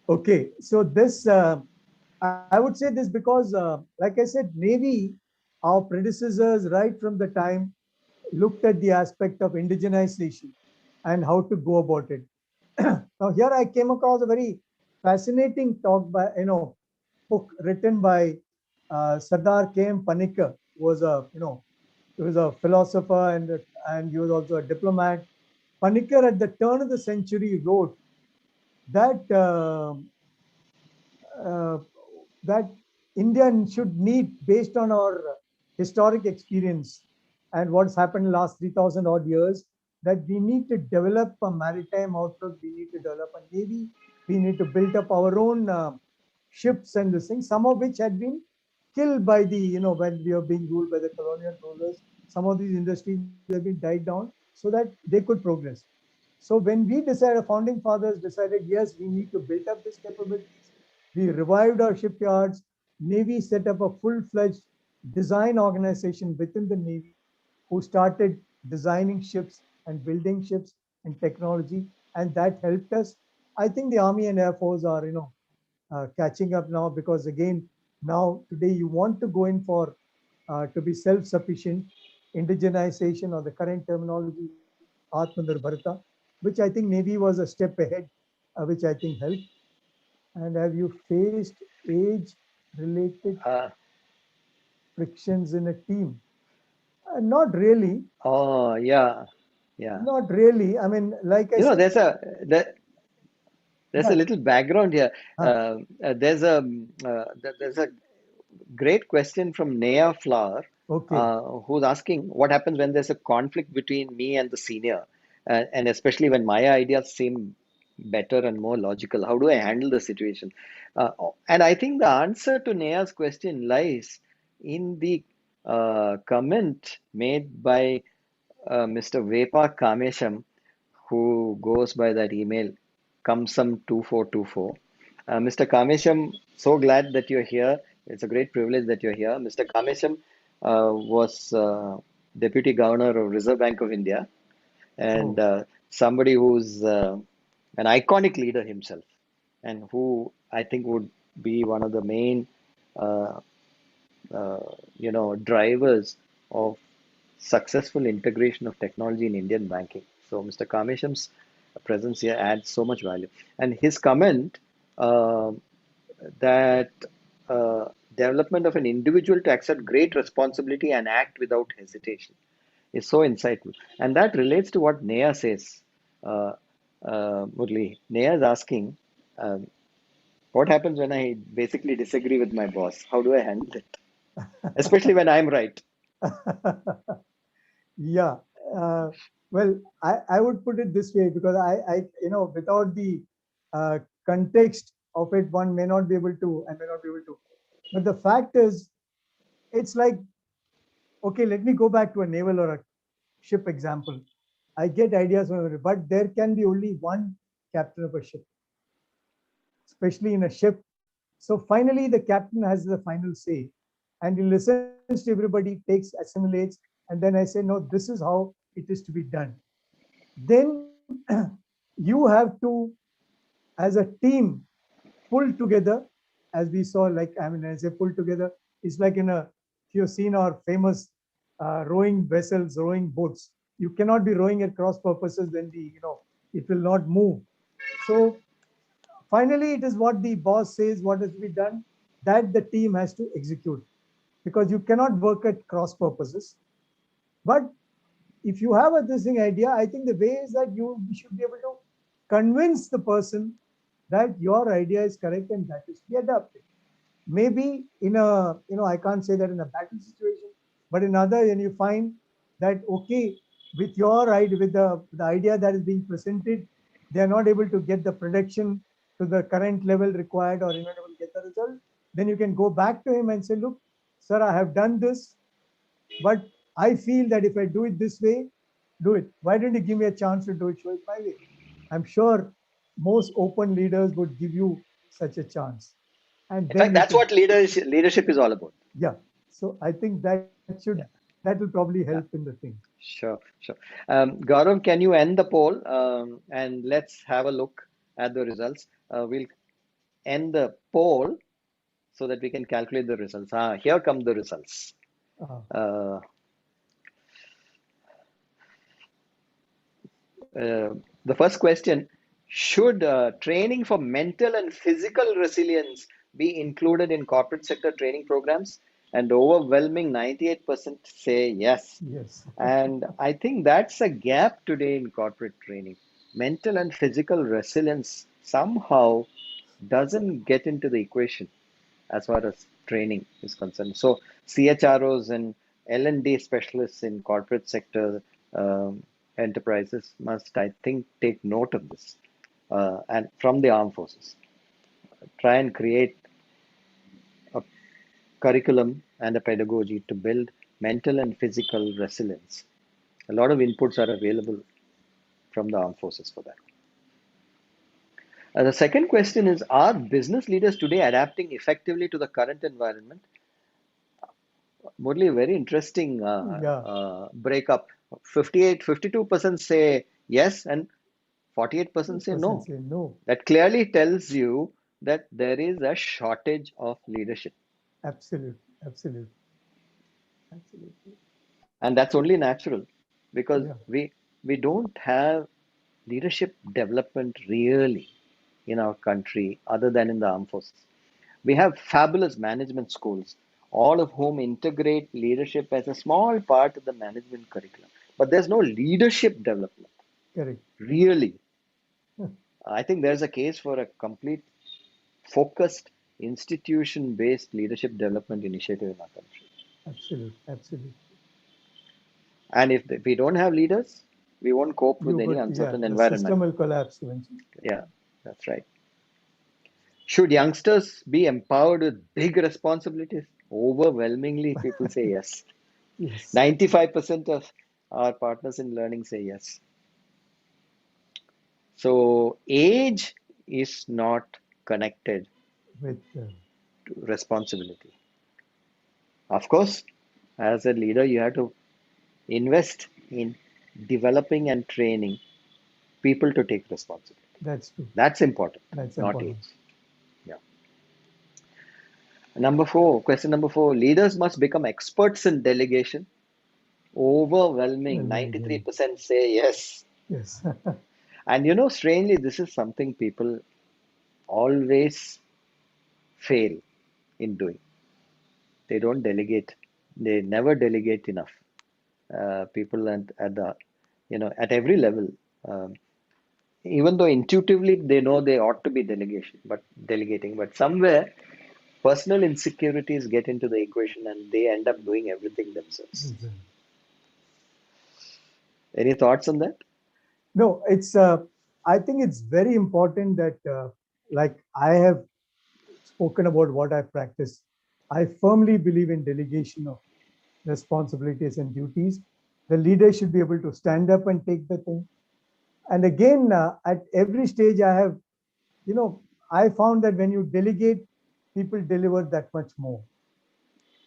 Okay. So this, I would say this because, like I said, Navy, our predecessors, right from the time, looked at the aspect of indigenization and how to go about it. Now, here I came across a very fascinating talk by, book written by Sardar K.M. Panikkar, who was he was a philosopher, and he was also a diplomat. Panikkar at the turn of the century wrote that uh, that India should need, based on our historic experience and what's happened in the last 3,000 odd years, that we need to develop a maritime outlook, we need to develop a navy, we need to build up our own ships and this thing, some of which had been killed by when we were being ruled by the colonial rulers. Some of these industries have been died down so that they could progress. So when we decided, founding fathers decided, yes, we need to build up these capabilities. We revived our shipyards. Navy set up a full-fledged design organization within the Navy who started designing ships and building ships and technology, and that helped us. I think the Army and Air Force are, catching up now, because again, now today you want to go in for to be self-sufficient, indigenization, or the current terminology, Atmanirbharta, which I think Navy was a step ahead, which I think helped. And have you faced age-related Uh, frictions in a team? Not really. oh, yeah, yeah. Not really. I mean, like I You know, said, there's a yeah. little background here. Huh, There's a great question from Naya Flower, okay. who's asking what happens when there's a conflict between me and the senior, and especially when my ideas seem better and more logical. How do I handle the situation? Uh, and I think the answer to Naya's question lies in the comment made by Mr. Vepa Kamesham, who goes by that email, Kamsam2424. Mr. Kamesham, so glad that you're here. It's a great privilege that you're here. Mr. Kamesham was Deputy Governor of Reserve Bank of India, and Oh, somebody who's an iconic leader himself, and who I think would be one of the main uh, drivers of successful integration of technology in Indian banking. So Mr. Kamesham's presence here adds so much value. And his comment uh, that development of an individual to accept great responsibility and act without hesitation is so insightful. And that relates to what Neha says. Uh, Murli, Neha is asking, um, what happens when I basically disagree with my boss? How do I handle it? Especially when I'm right. yeah. Uh, well, I would put it this way, because without the uh, context of it, one may not be able to, I may not be able to. But the fact is, it's like, okay, let me go back to a naval or a ship example. I get ideas from everybody, but there can be only one captain of a ship, especially in a ship. So finally, the captain has the final say, and he listens to everybody, takes, assimilates, and then I say, no, this is how it is to be done. Then you have to, as a team, pull together, as we saw, like, I mean, as I pull together, it's like if you've seen our famous rowing vessels, rowing boats, you cannot be rowing at cross purposes, then it will not move. So finally, it is what the boss says, what is to be done, that the team has to execute, because you cannot work at cross purposes. But if you have a this thing idea, I think the way is that you should be able to convince the person that your idea is correct and that is to be adopted. Maybe in a, I can't say that in a battle situation, but in other, and you find that, okay, with your idea, with the idea that is being presented, they are not able to get the production to the current level required or you're not able to get the result, then you can go back to him and say, look, sir, I have done this, but I feel that if I do it this way, do it. Why don't you give me a chance to do it? Show it my way. I'm sure most open leaders would give you such a chance. And In then fact, you that's could, what leadership is all about. yeah. So I think Yeah, that will probably help yeah, in the thing. sure, sure. Gaurav, can you end the poll? And let's have a look at the results. We'll end the poll so that we can calculate the results. Here come the results. Uh, Uh, the first question, should training for mental and physical resilience be included in corporate sector training programs? And overwhelming 98% say yes. yes. And I think that's a gap today in corporate training. Mental and physical resilience somehow doesn't get into the equation as far as training is concerned. So CHROs and L&D specialists in corporate sector enterprises must, I think, take note of this, and from the armed forces, try and create a curriculum and a pedagogy to build mental and physical resilience. A lot of inputs are available from the armed forces for that. The second question is, are business leaders today adapting effectively to the current environment? Murli, very interesting Yeah, breakup. 52% say yes and 48% say person no. say no. That clearly tells you that there is a shortage of leadership. Absolutely, absolutely, absolutely. And that's only natural because Yeah, we don't have leadership development really in our country other than in the armed forces. We have fabulous management schools, all of whom integrate leadership as a small part of the management curriculum. But there's no leadership development, correct. really. I think there's a case for a complete, focused, institution based leadership development initiative in our country. Absolutely, absolutely. And if we don't have leaders, we won't cope with You any would, yeah, uncertain the environment. system will collapse eventually. Yeah, that's right. Should youngsters be empowered with big responsibilities? Overwhelmingly, people say yes. Yes, 95% of our partners in learning say yes. So, age is not connected with to responsibility. Of course, as a leader, you have to invest in developing and training people to take responsibility. that's true. That's important, That's not important. age. Yeah. Number four, question number four, leaders must become experts in delegation. Overwhelming, Well, then again, 93% say yes. yes, And strangely, this is something people always fail in doing. They don't delegate. They never delegate enough. People at the, at every level, um, even though intuitively they know they ought to be delegating, but somewhere personal insecurities get into the equation and they end up doing everything themselves. Any thoughts on that? no, it's. I think it's very important that, like I have spoken about what I practice. I firmly believe in delegation of responsibilities and duties. The leader should be able to stand up and take the thing. And again, at every stage, you know, I found that when you delegate, people deliver that much more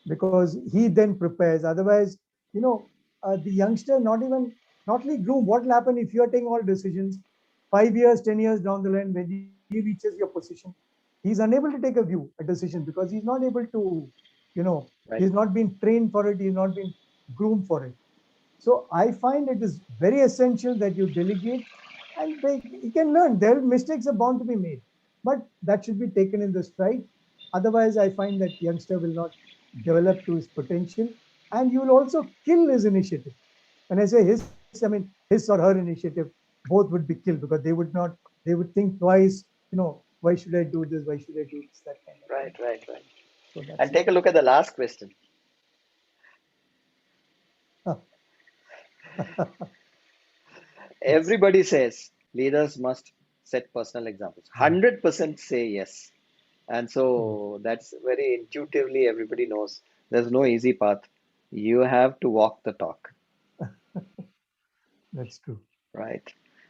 because he then prepares. Otherwise, the youngster not only groom. What will happen if you are taking all decisions? 5 years, 10 years down the line, when he reaches your position, he's unable to take a view, a decision because he's not able to, Right. he's not been trained for it. He's not been groomed for it. So I find it is very essential that you delegate and you can learn. There mistakes are bound to be made, but that should be taken in the stride. Otherwise, I find that youngster will not develop to his potential, and you will also kill his initiative. When I say his, I mean his or her initiative. Both would be killed because they would not. They would think twice. Why should I do this? Why should I do this? That kind of Right, thing. right, right. So that's And it. take a look at the last question. It's Everybody says leaders must set personal examples. Mm. 100% say yes. And Yes, so that's very intuitively, everybody knows there's no easy path. You have to walk the talk, that's true. right?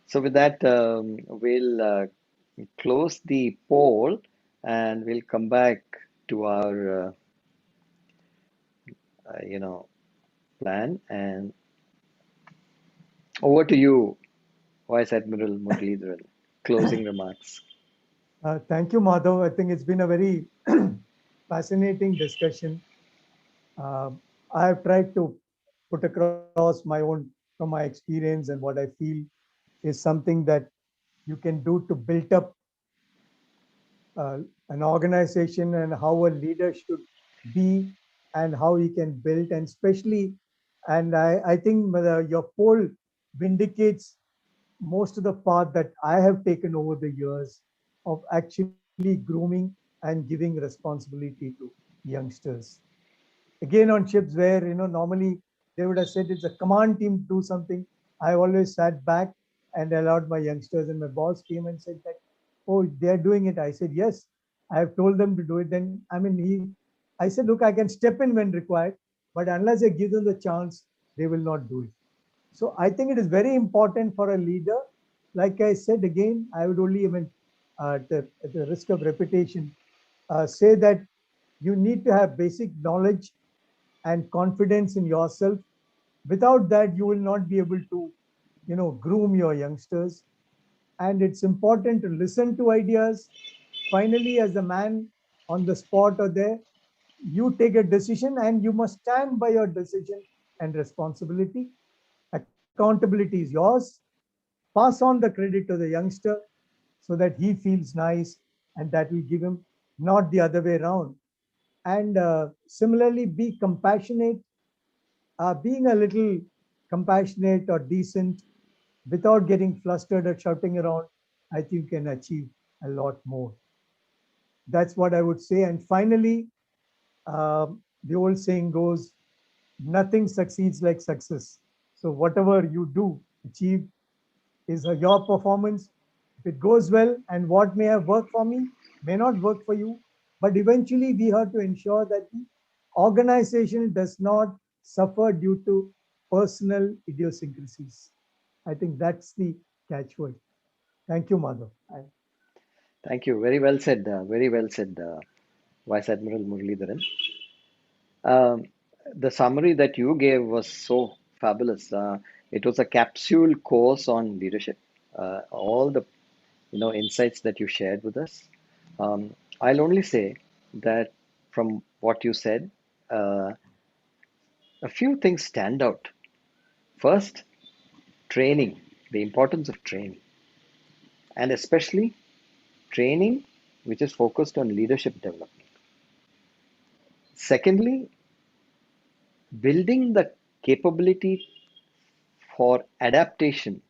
So, with that, we'll close the poll and we'll come back to our, you know, plan. And over to you, Vice Admiral Muralidharan. Closing remarks. Thank you, Madhav. I think it's been a very fascinating discussion. Uh, I have tried to put across my own from my experience, and what I feel is something that you can do to build up uh, an organization and how a leader should be and how he can build, and especially, and I think your poll vindicates most of the path that I have taken over the years of actually grooming and giving responsibility to youngsters. Again, on ships where normally they would have said it's a command team to do something, I always sat back and allowed my youngsters, and my boss came and said that, oh, they're doing it. I said, yes, I have told them to do it. Then I said, look, I can step in when required, but unless I give them the chance, they will not do it. So I think it is very important for a leader. Like I said again, I would only even at the risk of repetition say that you need to have basic knowledge and confidence in yourself. Without that, you will not be able to groom your youngsters. And it's important to listen to ideas. Finally, as the man on the spot or there, you take a decision and you must stand by your decision and responsibility. Accountability is yours. Pass on the credit to the youngster so that he feels nice, and that will give him, not the other way around. And similarly, be compassionate. Being a little compassionate or decent without getting flustered or shouting around, I think you can achieve a lot more. That's what I would say. And finally, the old saying goes, nothing succeeds like success. So whatever you do achieve is your performance. If it goes well, and what may have worked for me may not work for you, but eventually we have to ensure that the organization does not suffer due to personal idiosyncrasies. I think that's the catchword. Thank you, Madhav. Thank you. Very well said, Vice Admiral Muralidharan. Um, the summary that you gave was so fabulous. It was a capsule course on leadership. All the insights that you shared with us. I'll only say that from what you said, uh, a few things stand out. First, training, the importance of training, and especially training which is focused on leadership development. Secondly, building the capability for adaptation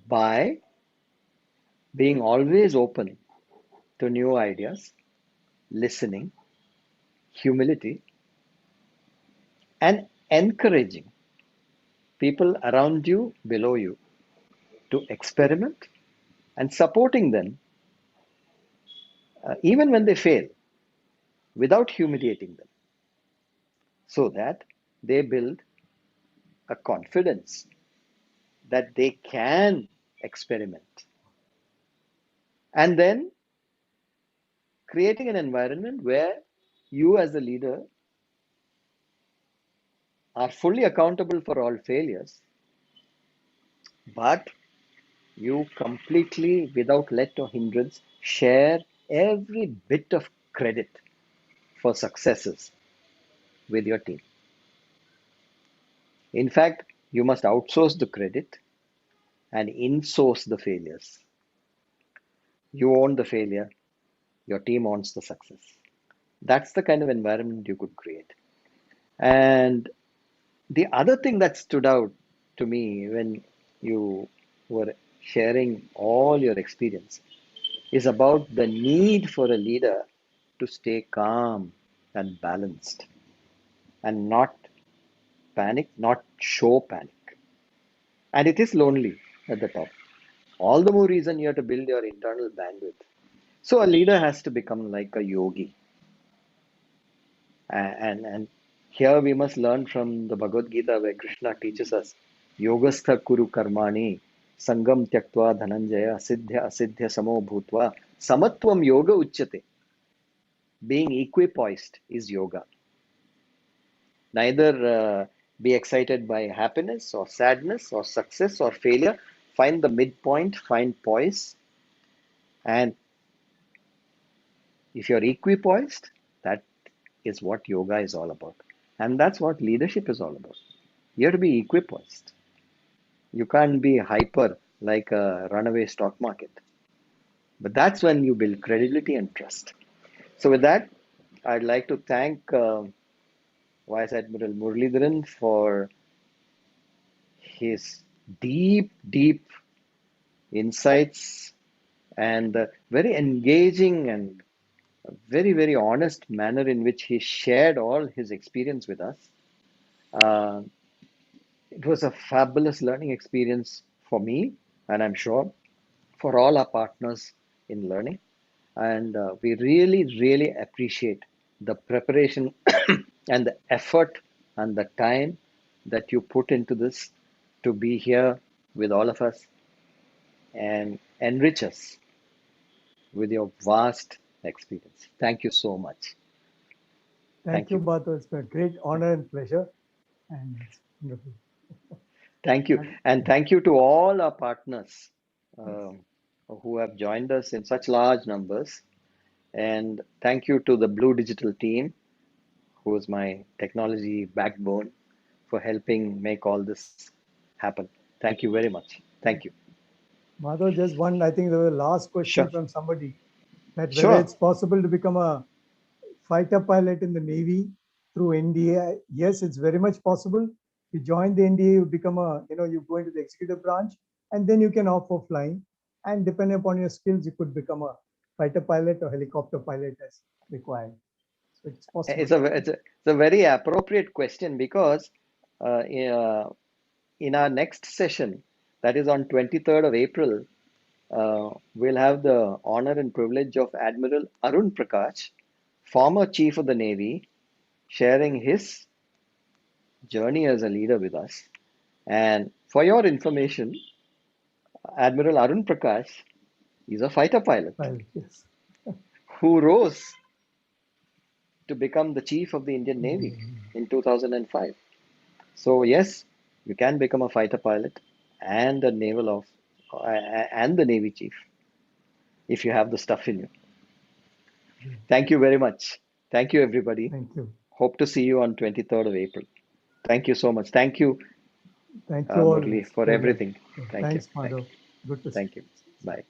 by being always open to new ideas, listening, humility, and encouraging people around you, below you, to experiment and supporting them even when they fail without humiliating them so that they build a confidence that they can experiment. And then creating an environment where you, as a leader, are fully accountable for all failures, but you completely, without let or hindrance, share every bit of credit for successes with your team. In fact, you must outsource the credit and insource the failures. You own the failure, your team owns the success. That's the kind of environment you could create. And the other thing that stood out to me when you were sharing all your experience is about the need for a leader to stay calm and balanced and not panic, not show panic. And it is lonely at the top. All the more reason you have to build your internal bandwidth. So a leader has to become like a yogi. And here we must learn from the Bhagavad Gita where Krishna teaches us Yogastha Kuru Karmani Sangam Tyaktva Dhananjaya Asiddhya Asiddhya Samo Bhutva Samatvam Yoga Uchyate. Being equipoised is yoga. Neither be excited by happiness or sadness or success or failure. Find the midpoint, find poise. And if you're equipoised, that is what yoga is all about. And that's what leadership is all about. You have to be equipoised. You can't be hyper like a runaway stock market. But that's when you build credibility and trust. So, with that, I'd like to thank Vice Admiral Muralidharan for his deep insights and the very engaging and very honest manner in which he shared all his experience with us. Uh, it was a fabulous learning experience for me, and I'm sure for all our partners in learning. And we really appreciate the preparation and the effort and the time that you put into this to be here with all of us and enrich us with your vast experience. Thank you so much. Thank you, Madhav. It's been a great honor and pleasure. And it's wonderful. Thank you. And thank you to all our partners who have joined us in such large numbers. And thank you to the Blue Digital team, who is my technology backbone, for helping make all this happen. Thank you very much. Thank you. Madhav, just one, I think there was a last question Sure. from somebody that whether Sure. it's possible to become a fighter pilot in the Navy through NDA. Yes, it's very much possible. You join the NDA, you become you go into the executive branch, and then you can opt for flying. And depending upon your skills, you could become a fighter pilot or helicopter pilot as required. So it's possible. It's a very appropriate question because in our next session, that is on 23rd of April, we'll have the honor and privilege of Admiral Arun Prakash, former Chief of the Navy, sharing his journey as a leader with us. And for your information, Admiral Arun Prakash is a fighter pilot Yes. who rose to become the Chief of the Indian Navy in 2005. So yes, you can become a fighter pilot and a and the Navy Chief if you have the stuff in you. Thank you very much. Thank you, everybody. Thank you. Hope to see you on 23rd of April. Thank you so much. Thank you, all. Murli, for everything. Thanks, Madhav. Thank you. Good to see Thank you. Bye.